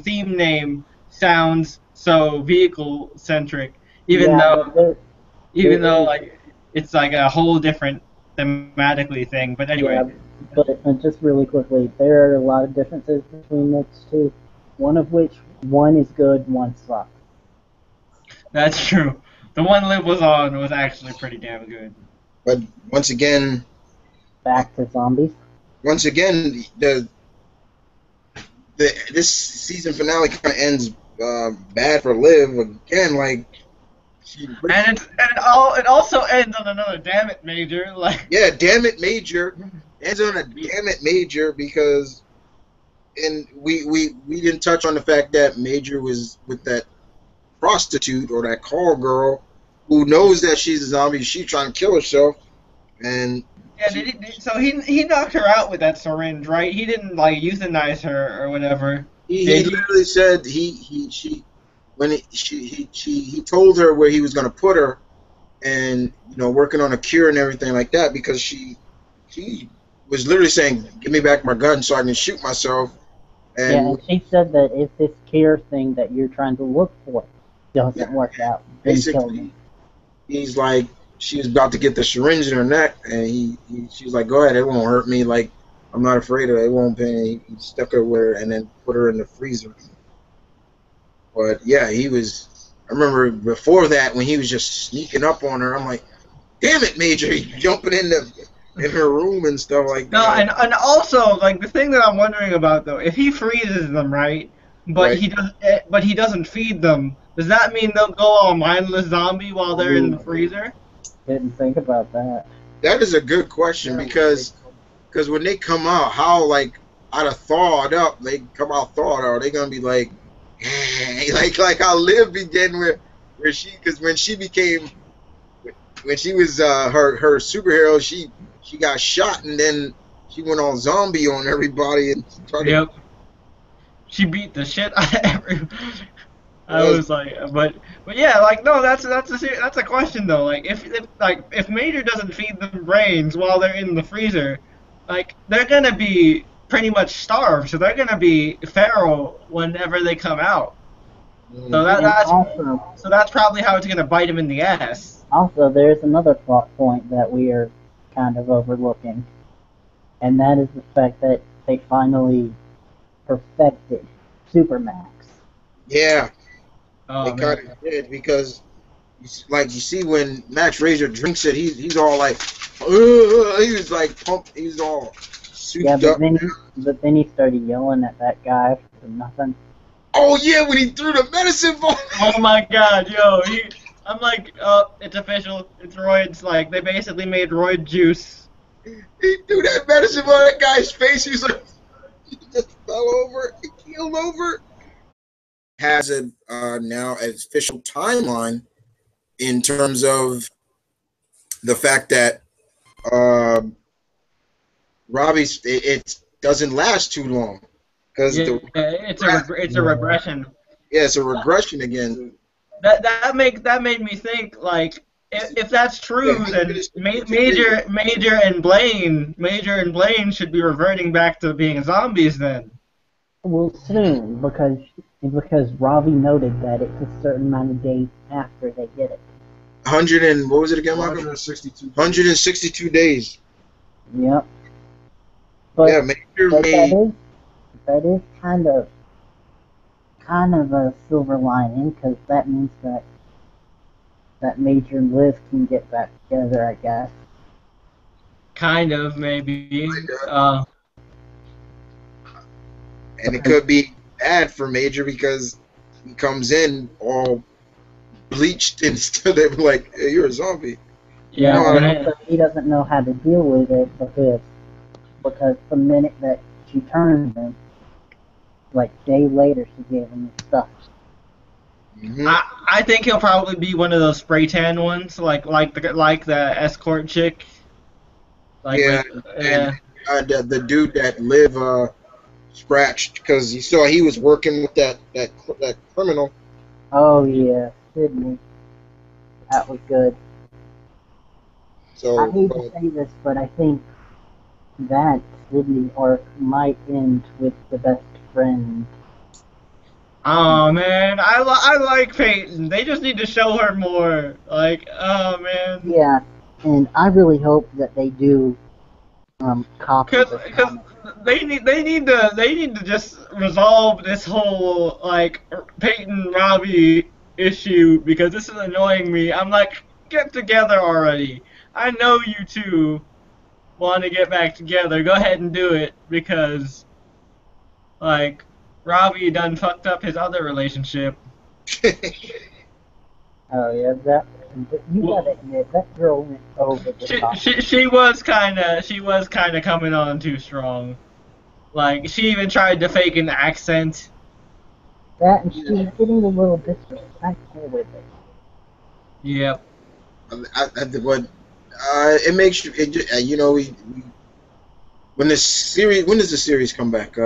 Speaker 1: theme name sounds so vehicle centric, even
Speaker 4: Yeah,
Speaker 1: though
Speaker 4: but there
Speaker 1: even though
Speaker 4: is-
Speaker 1: like it's like a whole different thematically thing. But anyway,
Speaker 4: yeah, but just really quickly, there are a lot of differences between those two. One of which, one is good, one sucks.
Speaker 1: that's true. The one Liv was on was actually pretty damn good.
Speaker 3: But once again,
Speaker 4: Back to zombies.
Speaker 3: the this season finale kind of ends bad for Liv again. Like,
Speaker 1: It also ends on another damn it major like.
Speaker 3: yeah, damn it, Major ends on a damn it, Major because, and we didn't touch on the fact that Major was with that prostitute or that call girl who knows that she's a zombie. She's trying to kill herself, and
Speaker 1: Yeah, so he knocked her out with that syringe, right? He didn't like euthanize her or whatever.
Speaker 3: he
Speaker 1: Did he?
Speaker 3: literally said he told her where he was going to put her, and working on a cure and everything like that because she was literally saying, "Give me back my gun so I can shoot myself." And
Speaker 4: Yeah, and she said that if this care thing that you're trying to look for doesn't work out, then kill me.
Speaker 3: he's like, she was about to get the syringe in her neck, and she was like, "Go ahead, it won't hurt me. Like, I'm not afraid of it. It won't pain." He stuck her with her and then put her in the freezer. But yeah, he was. I remember before that when he was just sneaking up on her. I'm like, "Damn it, Major!" He's jumping in her room and stuff like
Speaker 1: No,
Speaker 3: that.
Speaker 1: and also like the thing that I'm wondering about though, if he freezes them, right? But
Speaker 3: Right.
Speaker 1: he doesn't feed them. Does that mean they'll go all mindless zombie while they're in the freezer?
Speaker 4: Didn't think about that.
Speaker 3: That is a good question because when they come out, how like out of thawed up, they come out thawed. Are they gonna be like, like how Liv began where she, because when she was her superhero, she got shot and then she went all zombie on everybody and tried to.
Speaker 1: Yep. She beat the shit out of everyone. I was like, but yeah, like no, that's a question though. Like if Major doesn't feed them brains while they're in the freezer, like they're gonna be pretty much starved, so they're gonna be feral whenever they come out. So that's probably how it's gonna bite him in the ass.
Speaker 4: Also, there's another plot point that we are kind of overlooking, and that is the fact that they finally perfected Supermax.
Speaker 3: Yeah,
Speaker 1: Oh,
Speaker 3: they
Speaker 1: man.
Speaker 3: kind of did because, like you see when Max Razor drinks it, he's all like, he was like pumped, he was all souped
Speaker 4: Yeah,
Speaker 3: up.
Speaker 4: but then he started yelling at that guy for nothing.
Speaker 3: Oh yeah, when he threw the medicine ball.
Speaker 1: Oh my god, yo, I'm like, oh, it's official, it's roids. Like they basically made roid juice.
Speaker 3: He threw that medicine ball at that guy's face. He was like, he just fell over, he keeled over. Has a now an official timeline in terms of the fact that Robbie's it doesn't last too long because
Speaker 1: Yeah, it's a regression.
Speaker 3: Yeah, it's a regression again.
Speaker 1: That made me think like if that's true, then Major and Blaine should be reverting back to being zombies then.
Speaker 4: Well, soon, because Ravi noted that it's a certain amount of days after they get it.
Speaker 3: 100 and what was it again, Michael?
Speaker 5: 162.
Speaker 3: 162 days.
Speaker 4: Yep. But,
Speaker 3: Yeah, Major
Speaker 4: but
Speaker 3: made.
Speaker 4: that is kind of a silver lining, because that means that Major and Liv can get back together, I guess.
Speaker 1: Kind of, maybe.
Speaker 3: And it could be bad for Major because he comes in all bleached and still they're like, hey, you're a zombie.
Speaker 1: Yeah,
Speaker 4: and also he doesn't know how to deal with it because the minute that she turned him, like day later, she gave him his stuff.
Speaker 3: Mm-hmm.
Speaker 1: I think he'll probably be one of those spray tan ones, like the escort chick. Like
Speaker 3: Yeah, and the dude that Liv scratched because he saw he was working with that criminal.
Speaker 4: Oh yeah, Sydney. That was good.
Speaker 3: So
Speaker 4: I hate to say this, but I think that Sydney arc might end with the best friend.
Speaker 1: Oh man, I like Peyton. They just need to show her more. Like, oh man.
Speaker 4: Yeah, and I really hope that they do copy
Speaker 1: Cause
Speaker 4: this.
Speaker 1: they need to just resolve this whole like Peyton Robbie issue because this is annoying me. I'm like, get together already. I know you two want to get back together. Go ahead and do it because like Robbie done fucked up his other relationship.
Speaker 4: Oh yeah, you gotta admit that girl went over the top.
Speaker 1: She was kind of coming on too strong. Like she even tried to fake an accent.
Speaker 4: That and she was getting a little disrespectful with it.
Speaker 1: Yep.
Speaker 3: But it makes you, you know, when does the series come back?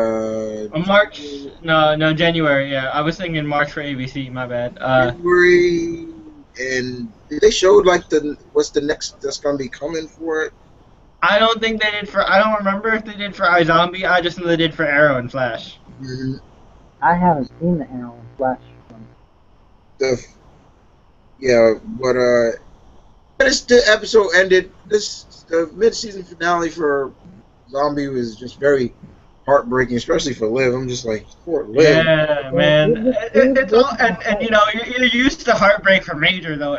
Speaker 1: March? No, January. Yeah, I was thinking March for ABC. My bad.
Speaker 3: January, and they showed like what's the next that's gonna be coming for it.
Speaker 1: I don't think they did for. I don't remember if they did for iZombie. I just know they did for Arrow and Flash.
Speaker 3: Mm-hmm.
Speaker 4: I haven't seen the Arrow and Flash one.
Speaker 3: The episode ended. The mid-season finale for Zombie was just very heartbreaking, especially for Liv. I'm just like, poor Liv.
Speaker 1: Yeah, man. It's all and you know you're used to heartbreak for Major though.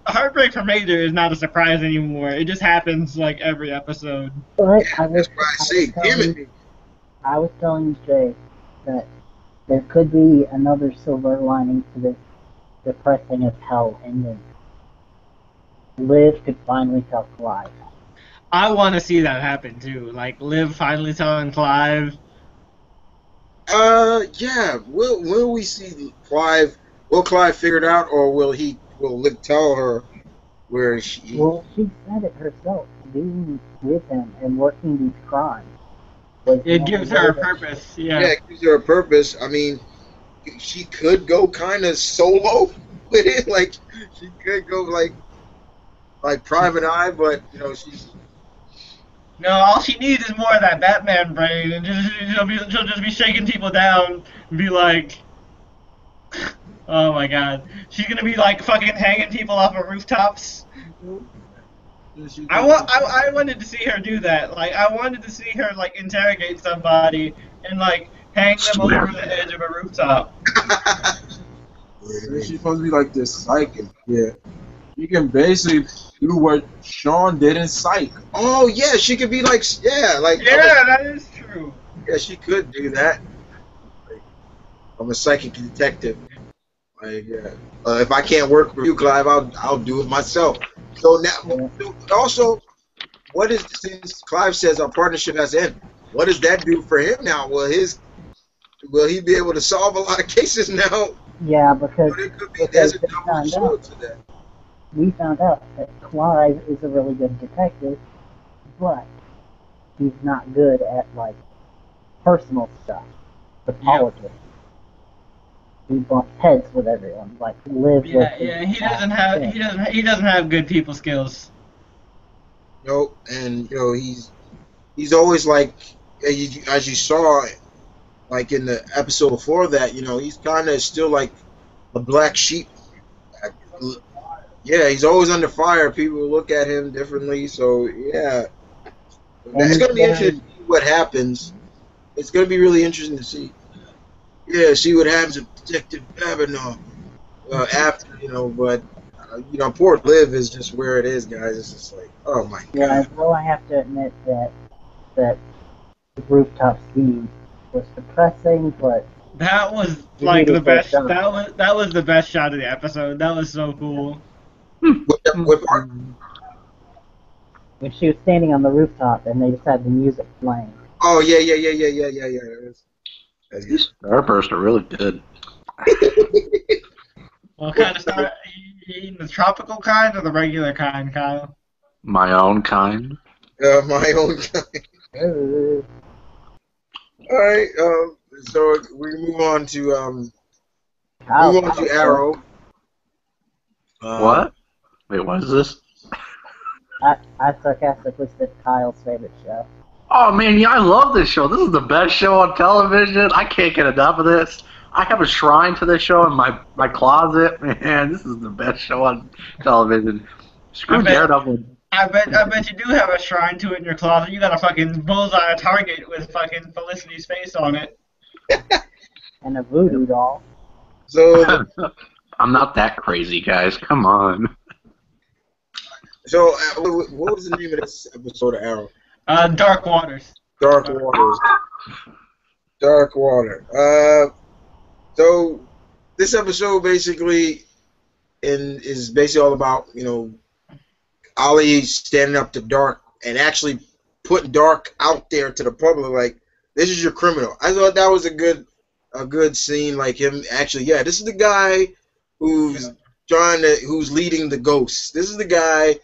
Speaker 1: Heartbreak for Major is not a surprise anymore. It just happens like every episode.
Speaker 4: But
Speaker 3: Yeah, that's why I say, damn it.
Speaker 4: I was telling Jay that there could be another silver lining to this depressing as hell ending. Liv could finally tell Clive.
Speaker 1: I want to see that happen too. Like Liv finally telling Clive.
Speaker 3: Yeah. Will we see Clive? Will Clive figure it out, or will Liv tell her where she?
Speaker 4: Well, she said it herself. Being with him and working these crimes.
Speaker 1: It gives her a purpose. Yeah.
Speaker 3: Yeah, it gives her a purpose. I mean, she could go kind of solo with it. Like she could go like Private Eye, but you know she's.
Speaker 1: No, all she needs is more of that Batman brain, and she'll just be shaking people down and be like, oh my god, she's gonna be like fucking hanging people off of rooftops. I wanted to see her do that. Like I wanted to see her like interrogate somebody and like hang them over the edge of a rooftop.
Speaker 5: She's supposed to be like this psychic. Yeah. You can basically do what Sean did in Psych.
Speaker 3: Oh yeah, she could be like
Speaker 1: Yeah, that is true.
Speaker 3: Yeah, she could do that. Like, I'm a psychic detective. Like, if I can't work with you, Clive, I'll do it myself. So now, also, since Clive says our partnership has ended, what does that do for him now? Will he be able to solve a lot of cases now?
Speaker 4: Yeah, because
Speaker 3: there's a double sword to that.
Speaker 4: We found out that Clive is a really good detective, but he's not good at like personal stuff, the politics. He bumps heads with everyone. Like Liv was
Speaker 1: Yeah,
Speaker 4: his
Speaker 1: yeah. He
Speaker 4: last
Speaker 1: doesn't have
Speaker 4: pick.
Speaker 1: he doesn't have good people skills.
Speaker 3: Nope. And he's always like, as you saw, like in the episode before that, he's kind of still like a black sheep. Yeah, he's always under fire. People look at him differently. So yeah,
Speaker 4: And
Speaker 3: it's
Speaker 4: he's
Speaker 3: gonna be interesting
Speaker 4: very
Speaker 3: to see what happens. It's gonna be really interesting to see. Yeah, see what happens to Detective Kavanaugh after, but poor Liv is just where it is, guys. It's just like, oh my
Speaker 4: yeah.
Speaker 3: god.
Speaker 4: Though I have to admit that the rooftop scene was depressing, but
Speaker 1: That was
Speaker 4: you
Speaker 1: like the
Speaker 4: needed those
Speaker 1: best.
Speaker 4: shots.
Speaker 1: That was the best shot of the episode. That was so cool.
Speaker 3: What part?
Speaker 4: When she was standing on the rooftop and they just had the music playing.
Speaker 3: Oh yeah. That's good.
Speaker 2: These starbursts are really good.
Speaker 1: What kind of star? You eating the tropical kind or the regular kind, Kyle?
Speaker 2: My own kind.
Speaker 3: My own time. All right. So we move on to Arrow.
Speaker 2: What? Wait, what is this?
Speaker 4: I sarcastically said Kyle's favorite show.
Speaker 2: Oh man, yeah, I love this show. This is the best show on television. I can't get enough of this. I have a shrine to this show in my closet. Man, this is the best show on television. Screw Daredevil.
Speaker 1: I bet you do have a shrine to it in your closet. You got a fucking bullseye target with fucking Felicity's face on it.
Speaker 4: And a voodoo doll.
Speaker 3: So
Speaker 2: I'm not that crazy, guys. Come on.
Speaker 3: So what was the name of this episode of Arrow?
Speaker 1: Dark Waters.
Speaker 3: Dark Waters. Dark Water. So this episode basically is basically all about Ollie standing up to Dark and actually putting Dark out there to the public, like, this is your criminal. I thought that was a good scene, like him actually, yeah, this is the guy who's who's leading the ghosts. This is the guy,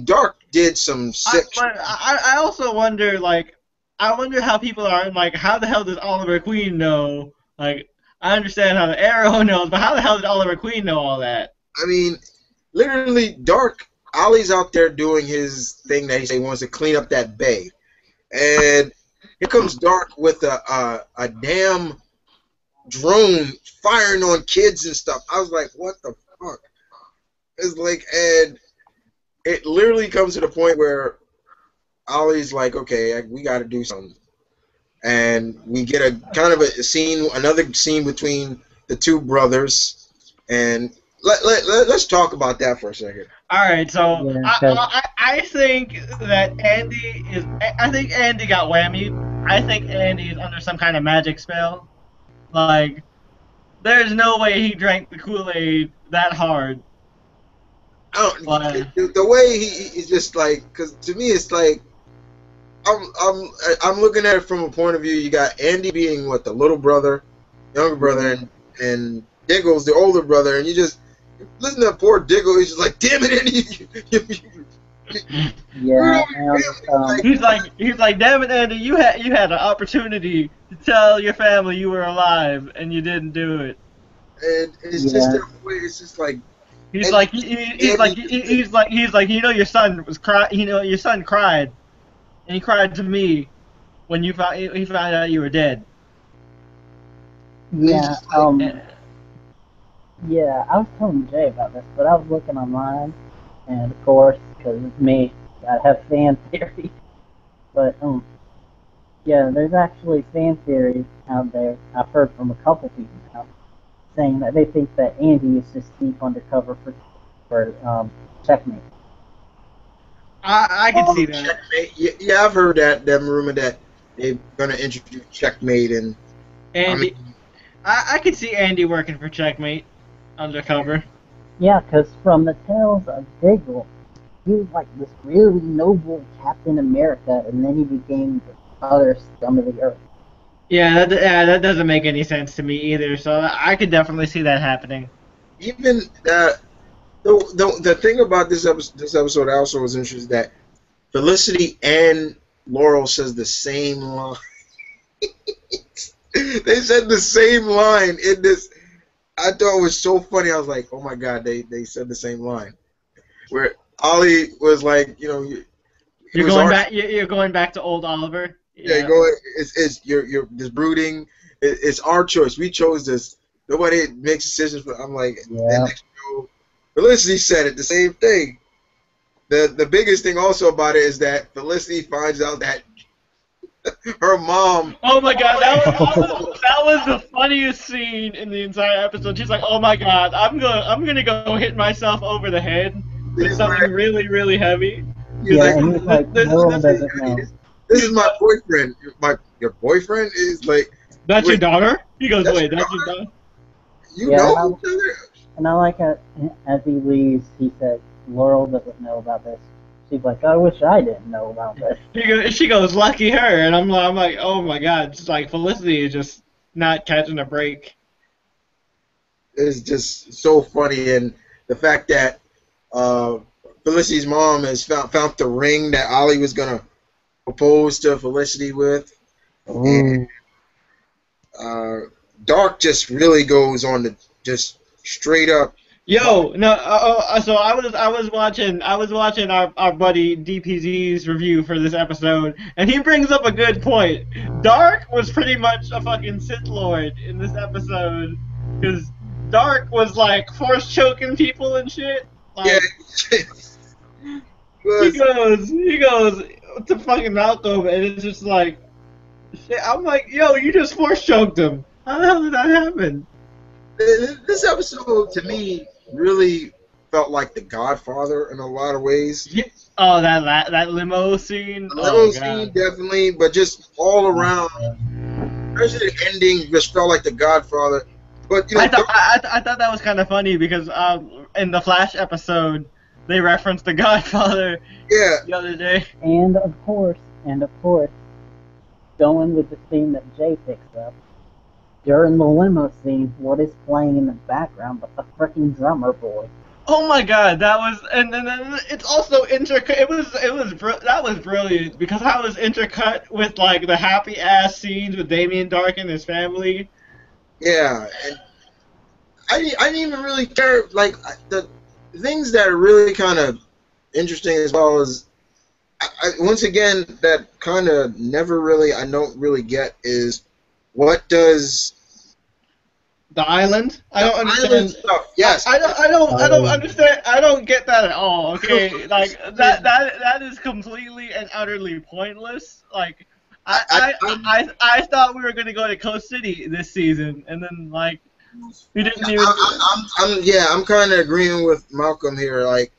Speaker 3: Dark did some sick.
Speaker 1: But I also wonder, like, I wonder how people are, like, how the hell does Oliver Queen know? Like, I understand how the Arrow knows, but how the hell did Oliver Queen know all that?
Speaker 3: I mean, literally, Dark, Ollie's out there doing his thing that he wants to clean up that bay. And here comes Dark with a damn drone firing on kids and stuff. I was like, what the fuck? It's like, and it literally comes to the point where Ollie's like, okay, we got to do something. And we get a kind of a scene, another scene between the two brothers. And let's talk about that for a second.
Speaker 1: All right, so
Speaker 4: Yeah,
Speaker 1: I think that I think Andy got whammied. I think Andy is under some kind of magic spell. Like, there's no way he drank the Kool-Aid that hard.
Speaker 3: The way he's just like, because to me it's like, I'm looking at it from a point of view. You got Andy being what, the little brother, younger brother, and Diggle's the older brother, and you just listen to that poor Diggle. He's just like, damn it, Andy.
Speaker 4: Yeah,
Speaker 1: He's like, damn it, Andy, you had an opportunity to tell your family you were alive and you didn't do it.
Speaker 3: And it's just that way. It's just like
Speaker 1: he's like your son was your son cried, and he cried to me when he found out you were dead.
Speaker 4: yeah, yeah. I was telling Jay about this, but I was looking online, and of course, because it's me, I have fan theories. But yeah, there's actually fan theories out there. I've heard from a couple people now saying that they think that Andy is just deep undercover for Checkmate.
Speaker 1: I can see that.
Speaker 3: Checkmate. Yeah, I've heard them rumor that they're gonna introduce Checkmate and
Speaker 1: Andy, I could see Andy working for Checkmate undercover.
Speaker 4: Yeah, because from the tales of Diggle, he was like this really noble Captain America, and then he became the other scum of the earth.
Speaker 1: Yeah, that doesn't make any sense to me either. So I could definitely see that happening.
Speaker 3: even the thing about this episode also was interesting that Felicity and Laurel says the same line. They said the same line in this. I thought it was so funny. I was like, oh my god, they said the same line. Where Ollie was like, it
Speaker 1: You're
Speaker 3: was
Speaker 1: going
Speaker 3: our
Speaker 1: back. You're going back to old Oliver.
Speaker 3: yeah,
Speaker 1: Yeah.
Speaker 3: go. It's you're this brooding. It's our choice. We chose this. Nobody makes decisions. But I'm like, then
Speaker 4: Yeah.
Speaker 3: next show, Felicity said it the same thing. The biggest thing also about it is that Felicity finds out that her mom.
Speaker 1: Oh my god, that was the funniest scene in the entire episode. She's like, "Oh my god, I'm gonna go hit myself over the head with something really really heavy." He's
Speaker 4: Yeah,
Speaker 1: like,
Speaker 4: and he's like,
Speaker 1: this,
Speaker 4: Laurel
Speaker 1: this,
Speaker 4: doesn't know.
Speaker 3: This is my boyfriend. Your boyfriend is like.
Speaker 1: That's your
Speaker 3: Wait,
Speaker 1: daughter? He goes,
Speaker 3: that's
Speaker 1: wait,
Speaker 3: your
Speaker 1: that's your daughter?
Speaker 3: you
Speaker 4: Yeah,
Speaker 3: know each other?
Speaker 4: And I like how, as he leaves, he said, Laurel doesn't know about this. She's like, I wish I didn't know about this.
Speaker 1: She goes, lucky her, and I'm like, oh my god, it's like Felicity is just not catching a break.
Speaker 3: It's just so funny, and the fact that Felicity's mom has found the ring that Ollie was gonna propose to Felicity with, and Dark just really goes on the just straight up.
Speaker 1: Yo, no, so I was watching our buddy DPZ's review for this episode, and he brings up a good point. Dark was pretty much a fucking Sith Lord in this episode, because Dark was like force choking people and shit. Like,
Speaker 3: Yeah,
Speaker 1: he goes to fucking Malcolm, and it's just like, shit. I'm like, yo, you just force choked him. How the hell did that happen?
Speaker 3: this episode to me really felt like The Godfather in a lot of ways.
Speaker 1: Yeah. Oh, that limo scene.
Speaker 3: The limo
Speaker 1: Oh,
Speaker 3: scene
Speaker 1: God.
Speaker 3: definitely, but just all around, especially the ending, just felt like The Godfather. But
Speaker 1: I thought that was kind of funny because in the Flash episode they referenced The Godfather
Speaker 3: yeah,
Speaker 1: the other day.
Speaker 4: And of course, going with the theme that Jay picks up, during the limo scene, what is playing in the background but the freaking drummer boy?
Speaker 1: Oh my God, that was and then it's also intercut. That was brilliant because how it was intercut with like the happy ass scenes with Damien Dark and his family.
Speaker 3: yeah, and I didn't even really care. Like the things that are really kind of interesting as well as once again that kind of I don't really get is what does
Speaker 1: The island? I don't understand.
Speaker 3: island stuff. Yes,
Speaker 1: I don't understand. I don't get that at all. Okay, like that is completely and utterly pointless. Like I thought we were gonna go to Coast City this season, and then like we didn't even.
Speaker 3: I'm kind of agreeing with Malcolm here. Like,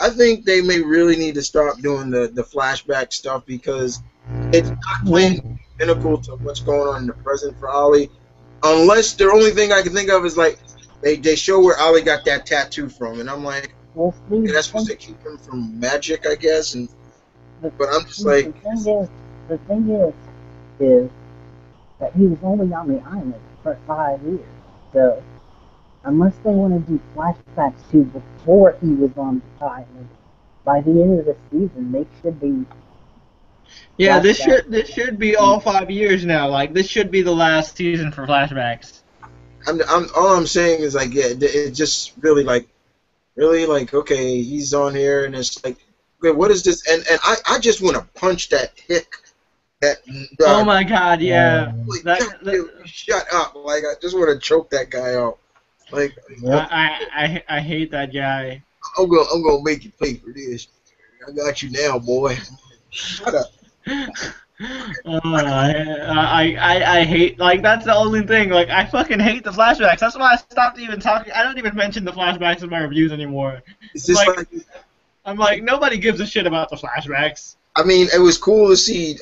Speaker 3: I think they may really need to stop doing the flashback stuff because it's not playing pinnacle to what's going on in the present for Ollie. Unless the only thing I can think of is like they show where Ollie got that tattoo from, and I'm like,
Speaker 4: Well,
Speaker 3: okay, that's supposed to keep him from magic, I guess. And but I'm just
Speaker 4: the
Speaker 3: like,
Speaker 4: thing is that he was only on the island for 5 years. So, unless they want to do flashbacks to before he was on the island, by the end of the season, they should be.
Speaker 1: Yeah,
Speaker 4: flashbacks.
Speaker 1: this should be all 5 years now. Like this should be the last season for flashbacks.
Speaker 3: all I'm saying is like, yeah, it just really like, okay, he's on here, and it's like, okay, what is this? And I just want to punch that hick. That
Speaker 1: Oh my God, yeah.
Speaker 3: shut up! Like I just want to choke that guy out. Like
Speaker 1: I hate that guy.
Speaker 3: I'm gonna make you pay for this. I got you now, boy. Shut up.
Speaker 1: I hate, like, that's the only thing. Like, I fucking hate the flashbacks. That's why I stopped even talking. I don't even mention the flashbacks in my reviews anymore.
Speaker 3: It's just like
Speaker 1: I'm like, nobody gives a shit about the flashbacks.
Speaker 3: I mean, it was cool to see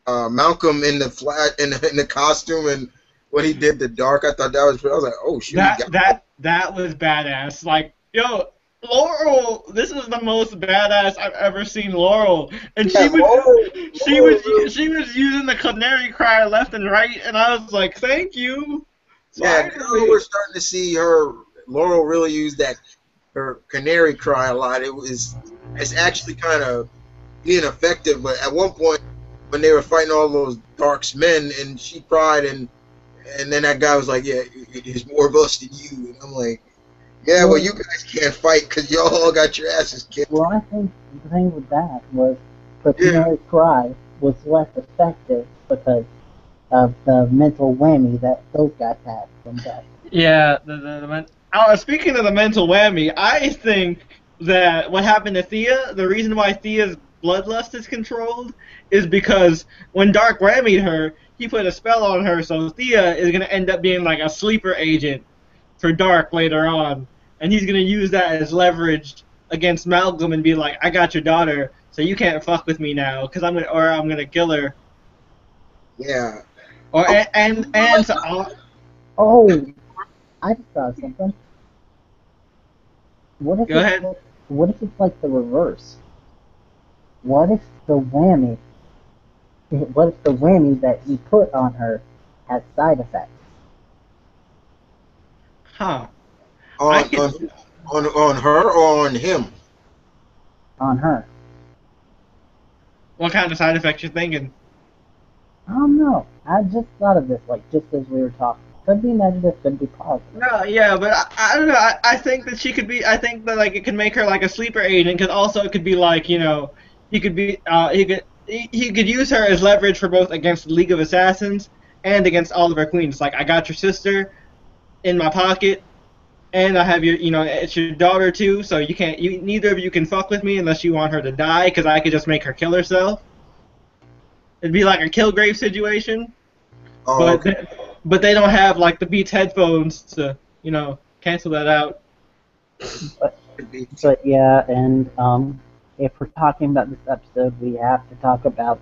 Speaker 3: Malcolm in the in the costume and what he did to Dark. I thought that was. I was like, oh shit.
Speaker 1: That was badass. Like, yo, Laurel, this is the most badass I've ever seen Laurel, and she was using the canary cry left and right, and I was like, thank you.
Speaker 3: Yeah, now we're starting to see Laurel really use her canary cry a lot. It's actually kind of being effective, but at one point when they were fighting all those Dark's men, and she cried, and And then that guy was like, "Yeah, there's more of us than you." And I'm like, "Yeah, well, you guys can't fight because y'all all got your asses kicked."
Speaker 4: Well, I think the thing with that was
Speaker 3: Yeah.
Speaker 4: Pretenders Cry was less effective because of the mental whammy that those guys had from death.
Speaker 1: Yeah, speaking of the mental whammy, I think that what happened to Thea, the reason why Thea's bloodlust is controlled, is because when Dark whammied her, he put a spell on her, so Thea is gonna end up being like a sleeper agent for Dark later on, and he's gonna use that as leverage against Malcolm and be like, "I got your daughter, so you can't fuck with me now, cause I'm gonna kill her."
Speaker 3: Yeah.
Speaker 1: Or
Speaker 3: Oh,
Speaker 1: and so,
Speaker 4: Oh, I just thought of something. What if
Speaker 1: go ahead.
Speaker 4: what if it's like the reverse? What if the whammy? What if the whammy that he put on her has side effects
Speaker 1: Huh. I
Speaker 3: on,
Speaker 1: could.
Speaker 3: on her or on him?
Speaker 4: on her?
Speaker 1: What kind of side effects you thinking?
Speaker 4: I don't know. I just thought of this like just as we were talking. Could be negative, could be positive.
Speaker 1: No, yeah, but I don't know. I think that she could be. I think that like it could make her like a sleeper agent, because also it could be like he could be he could use her as leverage for both against the League of Assassins and against all of our queens. Like I got your sister in my pocket, and I have your it's your daughter too. So you can't neither of you can fuck with me unless you want her to die, because I could just make her kill herself. It'd be like a Killgrave situation.
Speaker 3: Oh,
Speaker 1: But
Speaker 3: okay.
Speaker 1: but they don't have like the Beats headphones to cancel that out.
Speaker 4: But yeah, and if we're talking about this episode, we have to talk about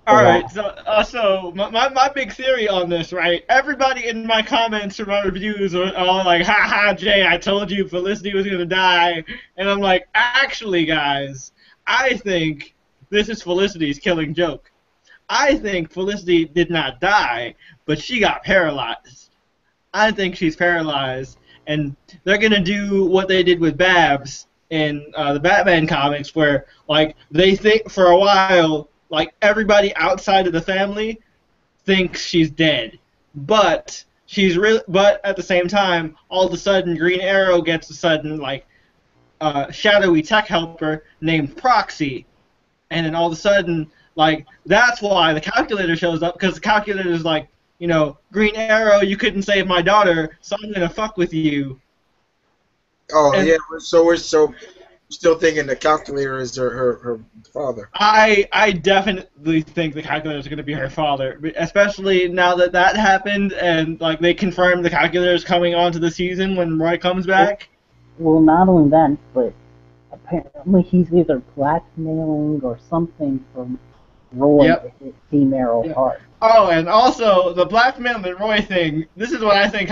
Speaker 4: the
Speaker 1: All right,
Speaker 4: last.
Speaker 1: so my big theory on this, right? Everybody in my comments or my reviews are all like, "Ha ha, Jay, I told you Felicity was gonna die," and I'm like, actually, guys, I think this is Felicity's killing joke. I think Felicity did not die, but she got paralyzed. I think she's paralyzed, and they're gonna do what they did with Babs in the Batman comics, where like they think for a while, like everybody outside of the family thinks she's dead, but but at the same time, all of a sudden, Green Arrow gets a sudden like shadowy tech helper named Proxy, and then all of a sudden, like that's why the calculator shows up, because the calculator is like, Green Arrow, you couldn't save my daughter, so I'm gonna fuck with you.
Speaker 3: Oh,
Speaker 1: And
Speaker 3: yeah. So we're still thinking the calculator is her father.
Speaker 1: I definitely think the calculator is gonna be her father, especially now that that happened, and like they confirmed the calculator is coming onto the season when Roy comes back.
Speaker 4: Well, not only that, but apparently he's either blackmailing or something from Roy
Speaker 1: Yep.
Speaker 4: to hit Team Arrow
Speaker 1: Yeah.
Speaker 4: hard.
Speaker 1: Oh, and also the blackmail and Roy thing. This is what I think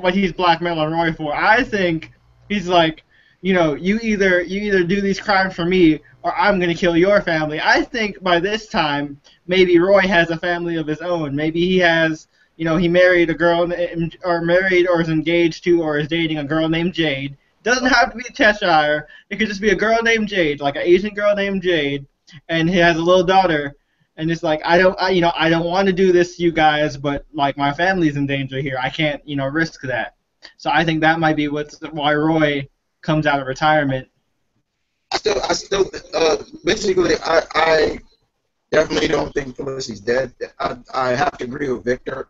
Speaker 1: what he's blackmailing Roy for. I think he's like, you either do these crimes for me or I'm gonna kill your family. I think by this time maybe Roy has a family of his own. Maybe he has, he married a girl or married or is engaged to or is dating a girl named Jade. Doesn't have to be Cheshire. It could just be a girl named Jade, like an Asian girl named Jade, and he has a little daughter. And it's like I don't want to do this to you guys, but like my family's in danger here. I can't risk that. So I think that might be why Roy comes out of retirement.
Speaker 3: I still, basically, I definitely don't think Felicity's dead. I have to agree with Victor.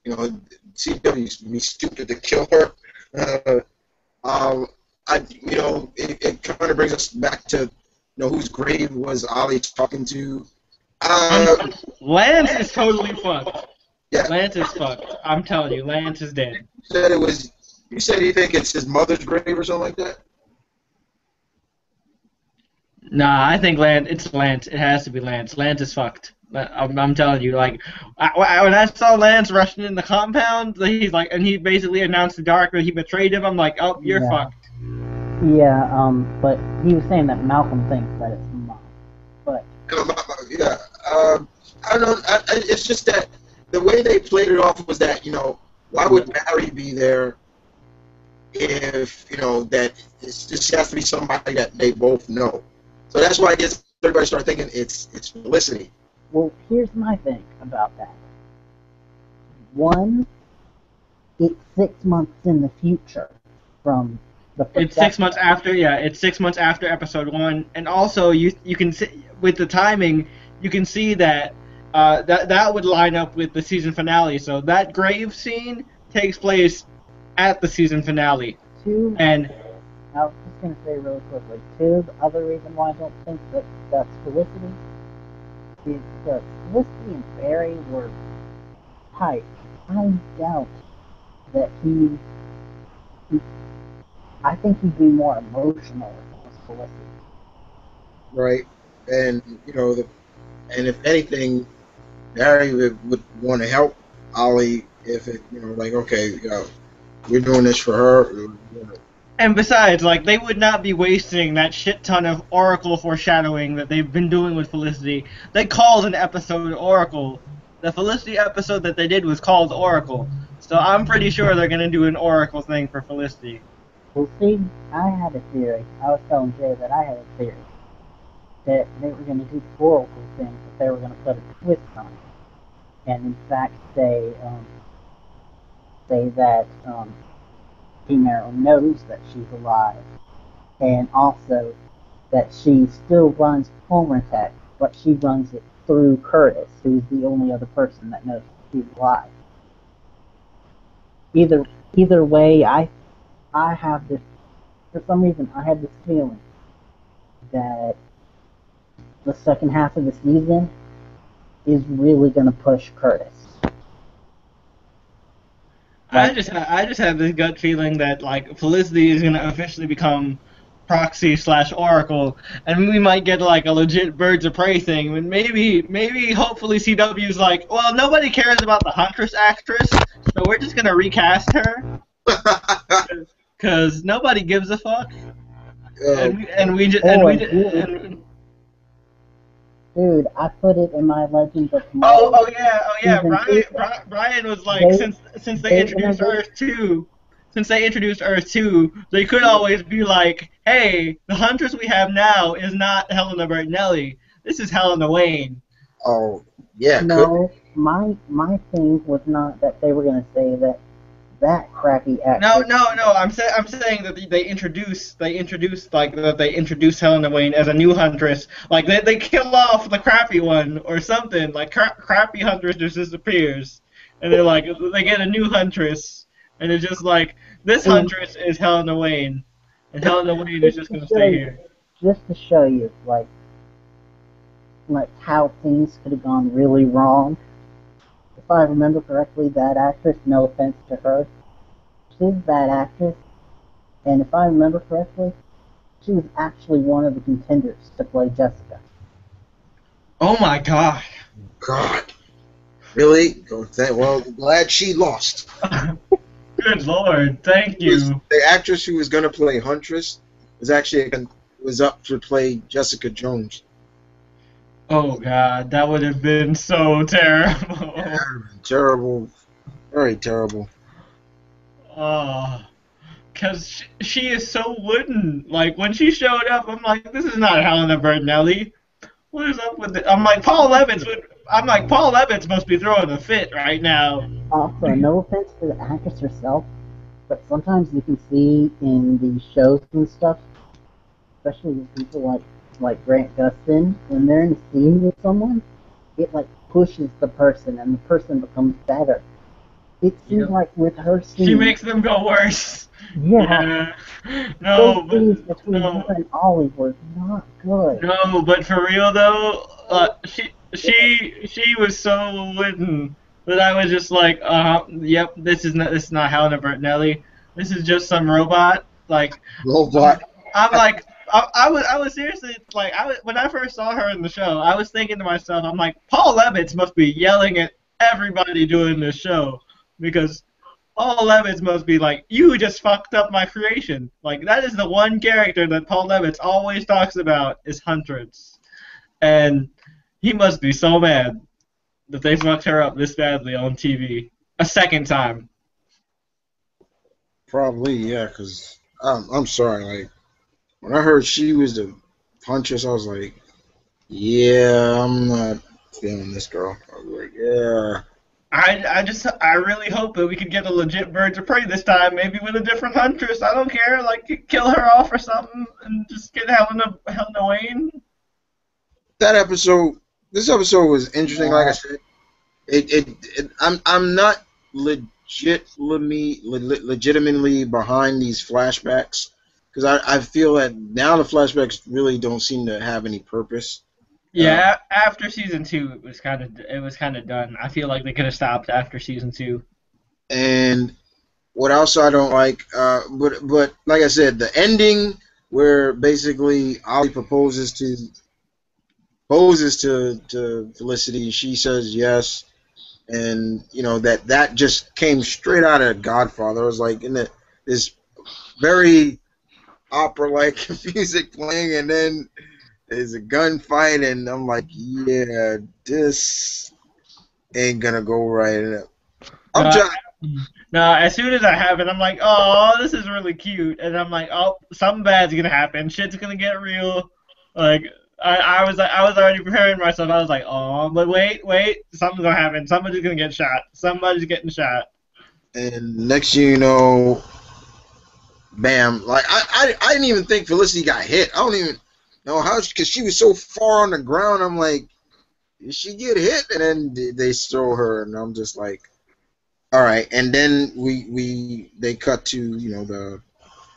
Speaker 3: CW be stupid to kill her. Uh, it kind of brings us back to, whose grave was Ollie talking to?
Speaker 1: Lance is totally fucked.
Speaker 3: Yeah.
Speaker 1: Lance is fucked. I'm telling you, Lance is dead.
Speaker 3: You said you think it's his mother's grave or something like that?
Speaker 1: Nah, I think it's Lance. It has to be Lance. Lance is fucked. I'm telling you, like, when I saw Lance rushing in the compound, he's like, and he basically announced to Dark that he betrayed him. I'm like, oh, you're fucked.
Speaker 4: Yeah, but he was saying that Malcolm thinks that it's the mom. But
Speaker 3: Yeah. I don't. It's just that the way they played it off was that why would Barry be there if that this has to be somebody that they both know. So that's why I guess everybody started thinking it's Felicity.
Speaker 4: well, here's my thing about that. one, it's 6 months in the future from the
Speaker 1: It's 6 months after, yeah. It's 6 months after episode 1, and also you can see with the timing, you can see that that would line up with the season finale. So that grave scene takes place at the season finale,
Speaker 4: Two,
Speaker 1: and
Speaker 4: I was just going to say really quickly, two, the other reason why I don't think that that's Felicity is because Felicity and Barry were tight. I doubt that I think he'd be more emotional if it was Felicity.
Speaker 3: Right. And and if anything, Barry would want to help Ollie if it, like, okay, we're doing this for her.
Speaker 1: and besides, like, they would not be wasting that shit ton of Oracle foreshadowing that they've been doing with Felicity. They called an episode Oracle. The Felicity episode that they did was called Oracle. So I'm pretty sure they're gonna do an Oracle thing for Felicity.
Speaker 4: Well, see, I had a theory. I was telling Jay that I had a theory that they were going to do the Oracle thing, but they were going to put a twist on it, and in fact say that Female knows that she's alive, and also that she still runs Homer Tech, but she runs it through Curtis, who's the only other person that knows she's alive. Either way, I have this, for some reason, I have this feeling that the second half of the season is really going to push Curtis.
Speaker 1: I just have this gut feeling that, like, Felicity is gonna officially become Proxy / Oracle, and we might get like a legit Birds of Prey thing. And maybe hopefully CW's like, well, nobody cares about the Huntress actress, so we're just gonna recast her because nobody gives a fuck.
Speaker 4: Dude, I put it in my Legends of Tomorrow.
Speaker 1: Oh yeah. Bryan was like, since they introduced Earth 2, they could always be like, hey, the Huntress we have now is not Helena Bertinelli. This is Helena Wayne.
Speaker 3: Oh yeah.
Speaker 4: No, my thing was not that they were gonna say that crappy actress.
Speaker 1: No. I'm saying that they introduce Helena Wayne as a new Huntress. Like they kill off the crappy one or something. Like crappy Huntress just disappears, and they're like they get a new Huntress, and it's just like this Huntress is Helena Wayne, and Helena Wayne is just gonna stay here.
Speaker 4: Just to show you, like how things could have gone really wrong. If I remember correctly, that actress, no offense to her, she's a bad actress, and if I remember correctly, she was actually one of the contenders to play Jessica.
Speaker 1: Oh my god.
Speaker 3: God. Really? Well, glad she lost.
Speaker 1: Good lord, thank you.
Speaker 3: The actress who was going to play Huntress was up to play Jessica Jones.
Speaker 1: Oh god, that would have been so terrible.
Speaker 3: Yeah, terrible. Very terrible.
Speaker 1: Oh, because she is so wooden. Like, when she showed up, I'm like, this is not Helena Bertinelli. What is up with it? I'm like, Paul Levitz must be throwing a fit right now.
Speaker 4: Also, no offense to the actress herself, but sometimes you can see in the shows and stuff, especially with people like Grant Gustin, when they're in a scene with someone, it like pushes the person and the person becomes better. It seems like with her scene,
Speaker 1: she makes them go worse.
Speaker 4: Yeah.
Speaker 1: No,
Speaker 4: those scenes between her and Ollie were not good.
Speaker 1: No, but for real though, she was so wooden that I was just like, yep, this is not Helena Bertinelli. This is just some robot. Like
Speaker 3: robot.
Speaker 1: I'm like. I was seriously like when I first saw her in the show, I was thinking to myself, I'm like, Paul Levitz must be yelling at everybody doing this show because Paul Levitz must be like, you just fucked up my creation. Like that is the one character that Paul Levitz always talks about is Huntress, and he must be so mad that they fucked her up this badly on TV a second time.
Speaker 3: Probably, yeah, because I'm sorry, like. When I heard she was the Huntress, I was like, yeah, I'm not feeling this girl. I was like, yeah.
Speaker 1: I really hope that we could get a legit Birds of Prey this time, maybe with a different huntress. I don't care, like kill her off or something, and just get Helena Wayne.
Speaker 3: That episode, this episode was interesting. Like I
Speaker 4: Yeah.
Speaker 3: said, I'm not legitimately behind these flashbacks because I feel that now the flashbacks really don't seem to have any purpose.
Speaker 1: Yeah, after season 2, it was kind of done. I feel like they could have stopped after season 2.
Speaker 3: And what else I don't like, but like I said, the ending where basically Ollie proposes to Felicity, she says yes, and you know that just came straight out of Godfather. It was like this very opera-like music playing, and then there's a gunfight, and I'm like, yeah, this ain't gonna go right. I'm
Speaker 1: No,
Speaker 3: trying.
Speaker 1: no. As soon as I have it, I'm like, oh, this is really cute, and I'm like, oh, something bad's gonna happen. Shit's gonna get real. Like I was already preparing myself. I was like, oh, but wait, something's gonna happen. Somebody's gonna get shot. Somebody's getting shot.
Speaker 3: And next thing you know, bam! Like I didn't even think Felicity got hit. I don't even know how because she was so far on the ground. I'm like, did she get hit? And then they throw her, and I'm just like, all right. And then they cut to the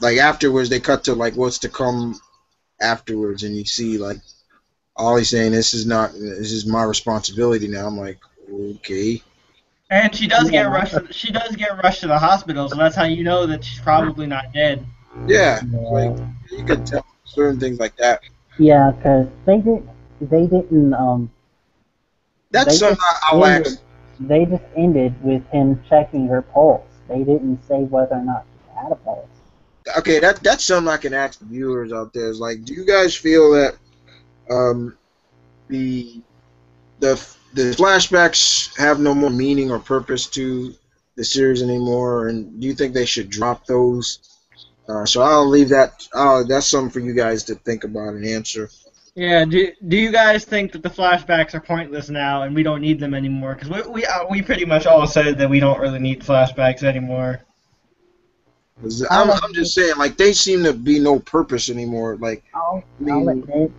Speaker 3: like afterwards. They cut to like what's to come afterwards, and you see like Ollie saying this is my responsibility now. I'm like, okay.
Speaker 1: And she does get
Speaker 4: Yeah.
Speaker 1: rushed. She does get rushed to the hospital, so that's how you know that she's probably not dead.
Speaker 3: Yeah, like
Speaker 4: Yeah.
Speaker 3: you could tell certain things like that.
Speaker 4: Yeah, because they didn't
Speaker 3: That's
Speaker 4: they
Speaker 3: something
Speaker 4: just
Speaker 3: I'll
Speaker 4: ended
Speaker 3: ask.
Speaker 4: they just ended with him checking her pulse. They didn't say whether or not she had a pulse.
Speaker 3: Okay, that's something I can ask the viewers out there. Is like, do you guys feel that um, the the flashbacks have no more meaning or purpose to the series anymore, and do you think they should drop those? So I'll leave that. That's something for you guys to think about and answer.
Speaker 1: Yeah. Do you guys think that the flashbacks are pointless now and we don't need them anymore? Because we pretty much all said that we don't really need flashbacks anymore.
Speaker 3: 'Cause
Speaker 4: I'll
Speaker 3: I'm just
Speaker 4: admit,
Speaker 3: saying, like they seem to be no purpose anymore. Like, I
Speaker 4: I'll
Speaker 3: mean,
Speaker 4: admit,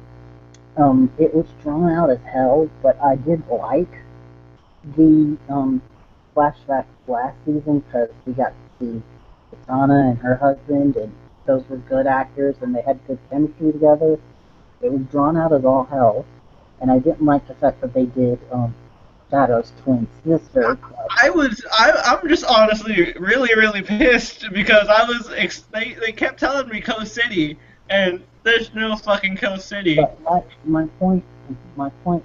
Speaker 4: it was drawn out as hell, but I did like the flashbacks last season because we got to see Katana and her husband, and those were good actors and they had good chemistry together. It was drawn out as all hell, and I didn't like the fact that they did Shadow's twin sister. But
Speaker 1: I'm just honestly really pissed because they kept telling me Coast City and there's no fucking Coast City.
Speaker 4: but my point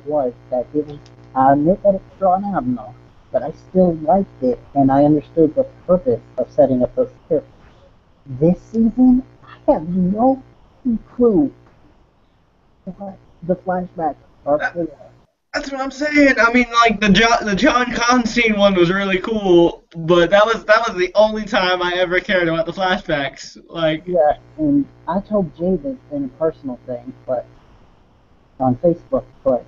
Speaker 4: was that it was. I admit that it's drawn out and all, but I still liked it, and I understood the purpose of setting up those characters. This season, I have no clue what the flashbacks are
Speaker 1: That,
Speaker 4: for.
Speaker 1: that's what I'm saying. I mean, like the John Constantine one was really cool, but that was the only time I ever cared about the flashbacks. Like,
Speaker 4: Yeah, and I told Jay this in a personal thing, but on Facebook, but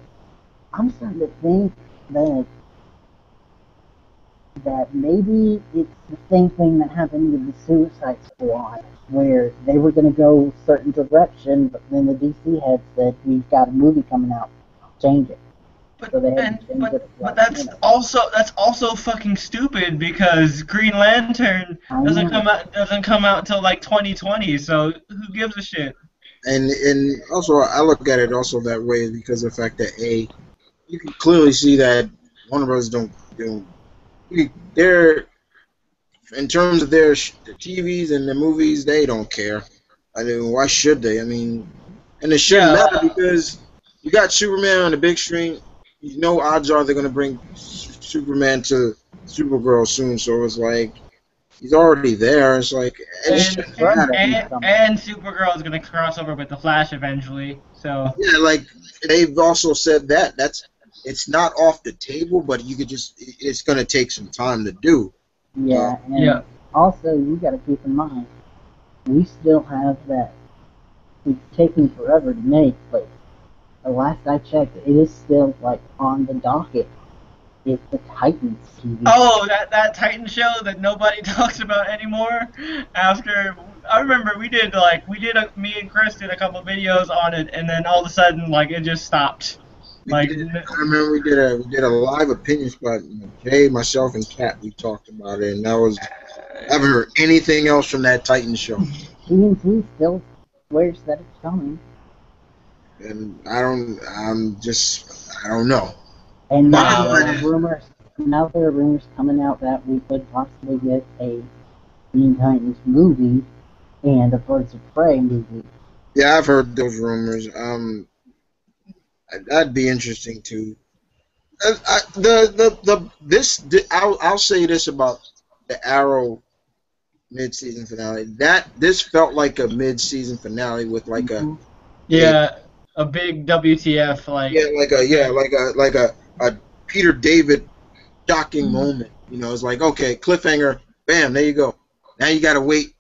Speaker 4: I'm starting to think that maybe it's the same thing that happened with the Suicide Squad, where they were going to go a certain direction, but then the DC head said, we've got a movie coming out, change it. So they had to change it at the
Speaker 1: but
Speaker 4: last minute.
Speaker 1: that's also fucking stupid because Green Lantern
Speaker 4: I
Speaker 1: doesn't
Speaker 4: know.
Speaker 1: come out till like 2020. So who gives a shit?
Speaker 3: and also I look at it also that way because of the fact that you can clearly see that Warner Bros. Don't they're in terms of their TVs and the movies, they don't care. I mean, why should they? I mean, and it shouldn't
Speaker 1: Yeah,
Speaker 3: matter because you got Superman on the big screen. You know, odds are they're gonna bring Superman to Supergirl soon. So it's like he's already there. It's like it
Speaker 4: There's
Speaker 1: and
Speaker 3: shouldn't
Speaker 4: certain
Speaker 3: matter.
Speaker 4: things
Speaker 1: and
Speaker 4: coming.
Speaker 1: and Supergirl is gonna cross over with the Flash eventually. So
Speaker 3: Yeah, like they've also said that it's not off the table, but you could just it's gonna take some time to do.
Speaker 4: Yeah,
Speaker 1: yeah.
Speaker 4: and also you got to keep in mind, we still have that. It's taking forever to make, but the last I checked, it is still like on the docket It's the Titans TV.
Speaker 1: Oh, that Titan show that nobody talks about anymore. After I remember me and Chris did a couple videos on it, and then all of a sudden it just stopped. Like
Speaker 3: I remember we did a live opinion spot. Jay, myself, and Kat. We talked about it, and that was. I haven't heard anything else from that Titan show.
Speaker 4: TNT still swears that it's coming.
Speaker 3: And I don't know.
Speaker 4: And
Speaker 1: Wow.
Speaker 4: now there are rumors coming out that we could possibly get a Teen Titans movie and a Birds of Prey movie.
Speaker 3: Yeah, I've heard those rumors. That'd be interesting too. I'll say this about the Arrow mid-season finale. This felt like a mid-season finale with like a
Speaker 1: a big WTF
Speaker 3: like a Peter David shocking moment. You know, it's like, okay, cliffhanger, bam, there you go. Now you gotta wait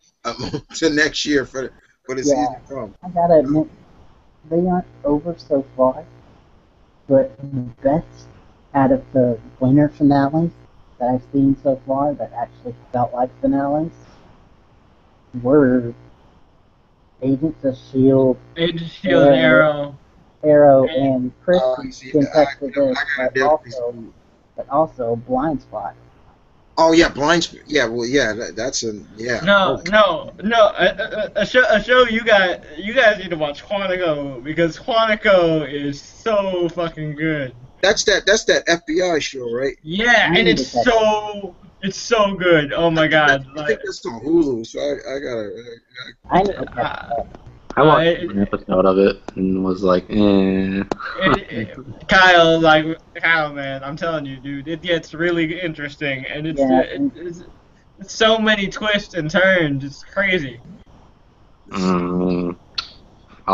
Speaker 3: till next year for the season to come.
Speaker 4: I gotta admit, they aren't over so far, but the best out of the winter finales that I've seen so far that actually felt like finales were Agents of S.H.I.E.L.D.
Speaker 1: Agents of S.H.I.E.L.D. and
Speaker 4: Arrow, and Chris can
Speaker 3: I
Speaker 4: touch this, but also Blind Spot.
Speaker 3: Oh yeah, Blind. Yeah, well, yeah, that's a yeah.
Speaker 1: No. A show you guys need to watch Quantico, because Quantico is so fucking good.
Speaker 3: That's that FBI show, right?
Speaker 1: Yeah, and it's so good. Oh my god!
Speaker 3: I think that's on Hulu, so I gotta.
Speaker 4: I need to catch that.
Speaker 2: I watched an episode of it and was like, eh.
Speaker 1: Kyle, man, I'm telling you, dude, it gets really interesting, and it's so many twists and turns. It's crazy.
Speaker 2: I'll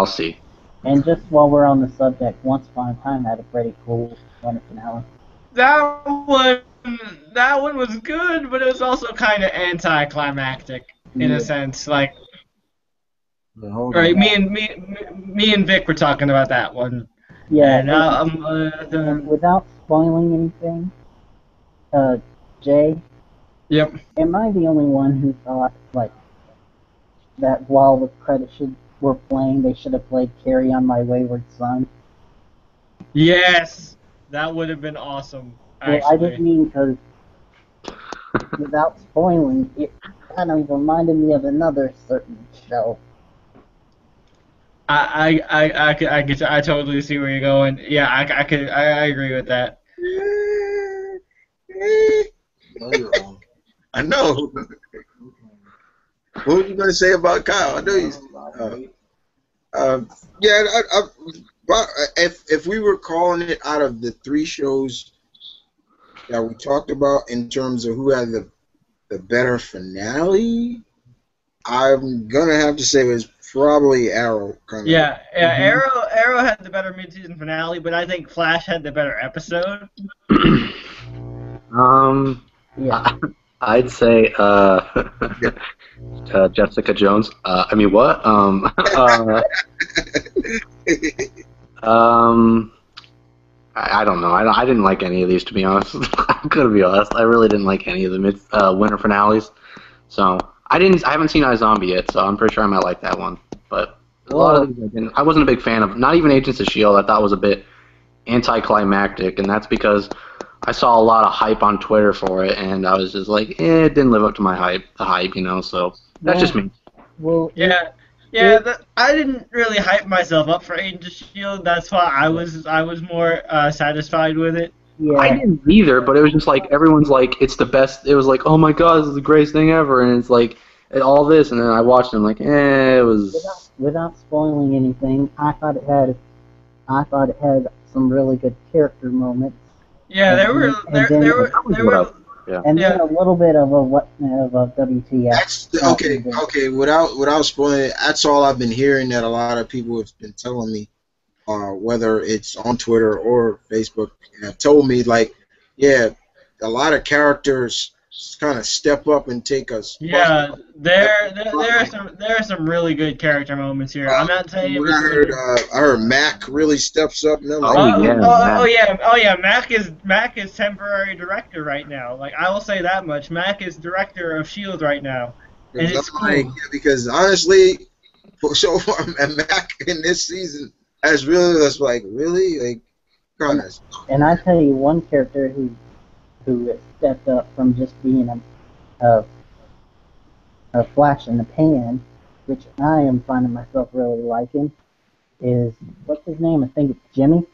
Speaker 2: see.
Speaker 4: And just while we're on the subject, Once Upon a Time had a pretty cool winter finale.
Speaker 1: That one was good, but it was also kind of anticlimactic in a sense. Right, me and Vic were talking about that one.
Speaker 4: Yeah,
Speaker 1: and
Speaker 4: without spoiling anything, Jay.
Speaker 1: Yep.
Speaker 4: Am I the only one who thought that while the credits were playing, they should have played "Carry On My Wayward Son"?
Speaker 1: Yes, that would have been awesome. Actually.
Speaker 4: Well, I didn't mean because without spoiling, it kind of reminded me of another certain show.
Speaker 1: I totally see where you're going. Yeah, I agree with that.
Speaker 3: No, you're wrong. I know. What were you gonna say about Kyle? I know you. If we were calling it out of the three shows that we talked about in terms of who had the better finale, I'm gonna have to say it was probably Arrow.
Speaker 1: Arrow had the better mid-season finale, but I think Flash had the better episode.
Speaker 2: I'd say Jessica Jones. I mean, what? I don't know. I didn't like any of these, to be honest. I'm gonna be honest. I really didn't like any of the winter finales. So I haven't seen iZombie yet, so I'm pretty sure I might like that one. But a lot of these I wasn't a big fan of. Not even Agents of S.H.I.E.L.D. I thought was a bit anticlimactic, and that's because I saw a lot of hype on Twitter for it, and I was just like, it didn't live up to the hype, you know. So that's just me.
Speaker 4: Well,
Speaker 1: I didn't really hype myself up for Agents of S.H.I.E.L.D. That's why I was more satisfied with it.
Speaker 4: Yeah.
Speaker 2: I didn't either, but it was just like everyone's like, it's the best. It was like, oh my god, this is the greatest thing ever, and it's like all this, and then I watched it, and I'm like, it was.
Speaker 4: Without spoiling anything, I thought it had some really good character moments.
Speaker 1: Yeah, there were.
Speaker 4: And then a little bit of a WTF.
Speaker 3: That's okay. Without spoiling it, that's all I've been hearing that a lot of people have been telling me, whether it's on Twitter or Facebook, have told me a lot of characters kind of step up and take a spot.
Speaker 1: Yeah, there are some really good character moments here. I'm not saying it
Speaker 3: When
Speaker 1: was
Speaker 3: I heard Mac really steps up, and they're like,
Speaker 2: Oh, yeah, Mac.
Speaker 1: oh yeah. Mac is temporary director right now. Like I will say that much. Mac is director of Shield right now, and it's cool.
Speaker 3: like, because honestly, so far, Mac in this season has really just like kind of.
Speaker 4: And I tell you, one character who has stepped up from just being a flash in the pan, which I am finding myself really liking, is what's his name? I think it's Jimmy.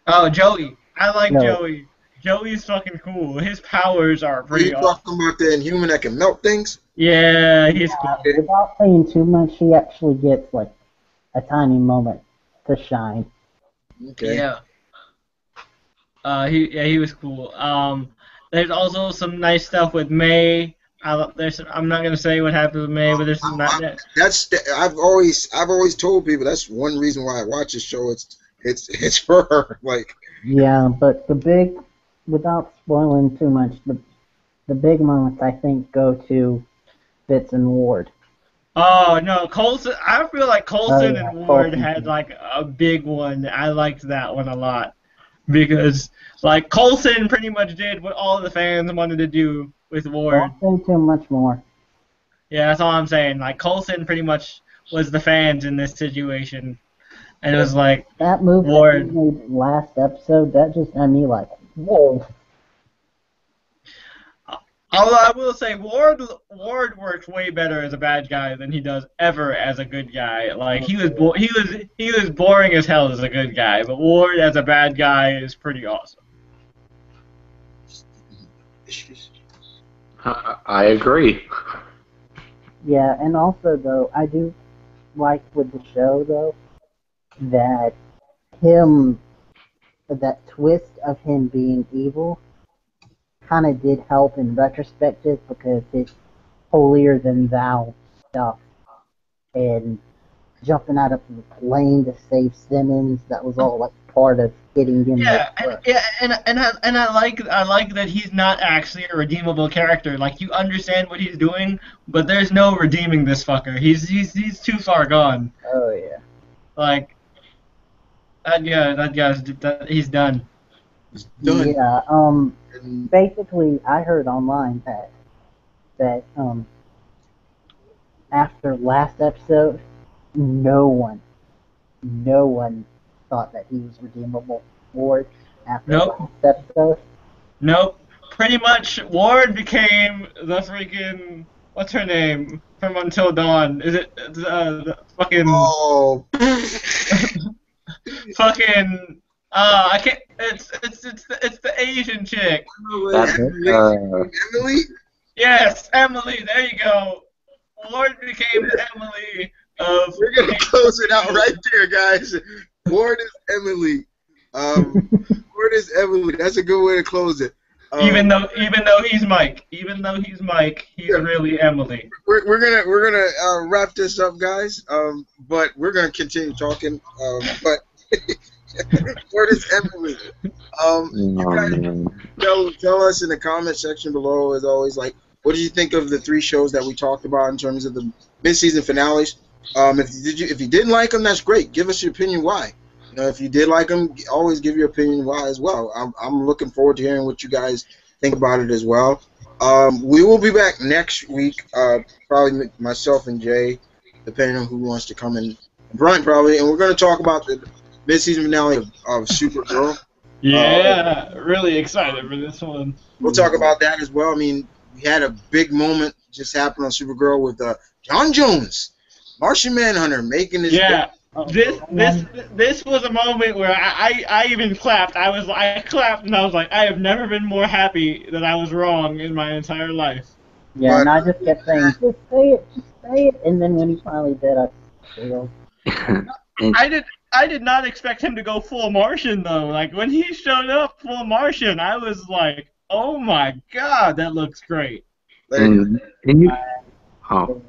Speaker 1: Oh, Joey. I like
Speaker 4: No.
Speaker 1: Joey. Joey's fucking cool. His powers are
Speaker 3: Are
Speaker 1: pretty
Speaker 3: you
Speaker 1: awesome.
Speaker 3: talking about the Inhuman that can melt things?
Speaker 1: Yeah, he's cool.
Speaker 4: Without saying too much, he actually gets like a tiny moment to shine.
Speaker 3: Okay.
Speaker 1: Yeah. He was cool. There's also some nice stuff with May. I'm not gonna say what happened with May, but there's some
Speaker 3: I've always told people that's one reason why I watch this show. It's for her. Like,
Speaker 4: Yeah, but without spoiling too much, the big moments I think go to Fitz and Ward.
Speaker 1: Oh no, Coulson. I feel like Coulson
Speaker 4: yeah,
Speaker 1: and Ward
Speaker 4: Coulson.
Speaker 1: had like a big one. I liked that one a lot because like Coulson pretty much did what all the fans wanted to do with Ward.
Speaker 4: Don't say too much more.
Speaker 1: Yeah, that's all I'm saying. Like Coulson pretty much was the fans in this situation, and it was like
Speaker 4: That move
Speaker 1: Ward.
Speaker 4: that he made last episode, that just had me like, whoa.
Speaker 1: Although I will say Ward works way better as a bad guy than he does ever as a good guy. Like he was boring as hell as a good guy, but Ward as a bad guy is pretty awesome.
Speaker 2: I agree.
Speaker 4: Yeah, and also though, I do like with the show though that that twist of him being evil kind of did help in retrospective because it's holier than thou stuff and jumping out of the plane to save Simmons, that was all like part of getting him.
Speaker 1: Yeah, and I like that he's not actually a redeemable character. Like you understand what he's doing, but there's no redeeming this fucker. He's too far gone.
Speaker 4: Oh yeah.
Speaker 1: Like he's done.
Speaker 3: done.
Speaker 4: Yeah.
Speaker 3: And
Speaker 4: Basically, I heard online that after last episode, no one thought that he was redeemable. Ward after
Speaker 1: Nope.
Speaker 4: last episode.
Speaker 1: Nope. Pretty much, Ward became the freaking what's her name from Until Dawn? Is it the fucking fucking? I can't. It's the Asian chick.
Speaker 2: That's
Speaker 3: Emily.
Speaker 1: Yes, Emily. There you go. Ward became Emily of.
Speaker 3: We're gonna close it out right there, guys. Ward is Emily. Ward is Emily. That's a good way to close it.
Speaker 1: Even though he's Mike, he's really Emily.
Speaker 3: We're gonna wrap this up, guys. But we're gonna continue talking. But Ward is Emily. You guys tell us in the comment section below, as always, like, what did you think of the 3 shows that we talked about in terms of the mid-season finales? If you didn't like them, that's great. Give us your opinion why. You know, if you did like them, always give your opinion why as well. I'm looking forward to hearing what you guys think about it as well. We will be back next week, probably myself and Jay, depending on who wants to come in. Bryan probably, and we're going to talk about the mid-season finale of Supergirl.
Speaker 1: Yeah, really excited for this one.
Speaker 3: We'll talk about that as well. I mean, we had a big moment just happen on Supergirl with John Jones, Martian Manhunter, making his
Speaker 1: This was a moment where I even clapped. I clapped and I was like, I have never been more happy that I was wrong in my entire life.
Speaker 4: Yeah, and I just kept saying, just say it, and then when he finally did, I failed.
Speaker 1: I did not expect him to go full Martian though. Like when he showed up full Martian, I was like, oh my god, that looks great.
Speaker 2: And you, oh.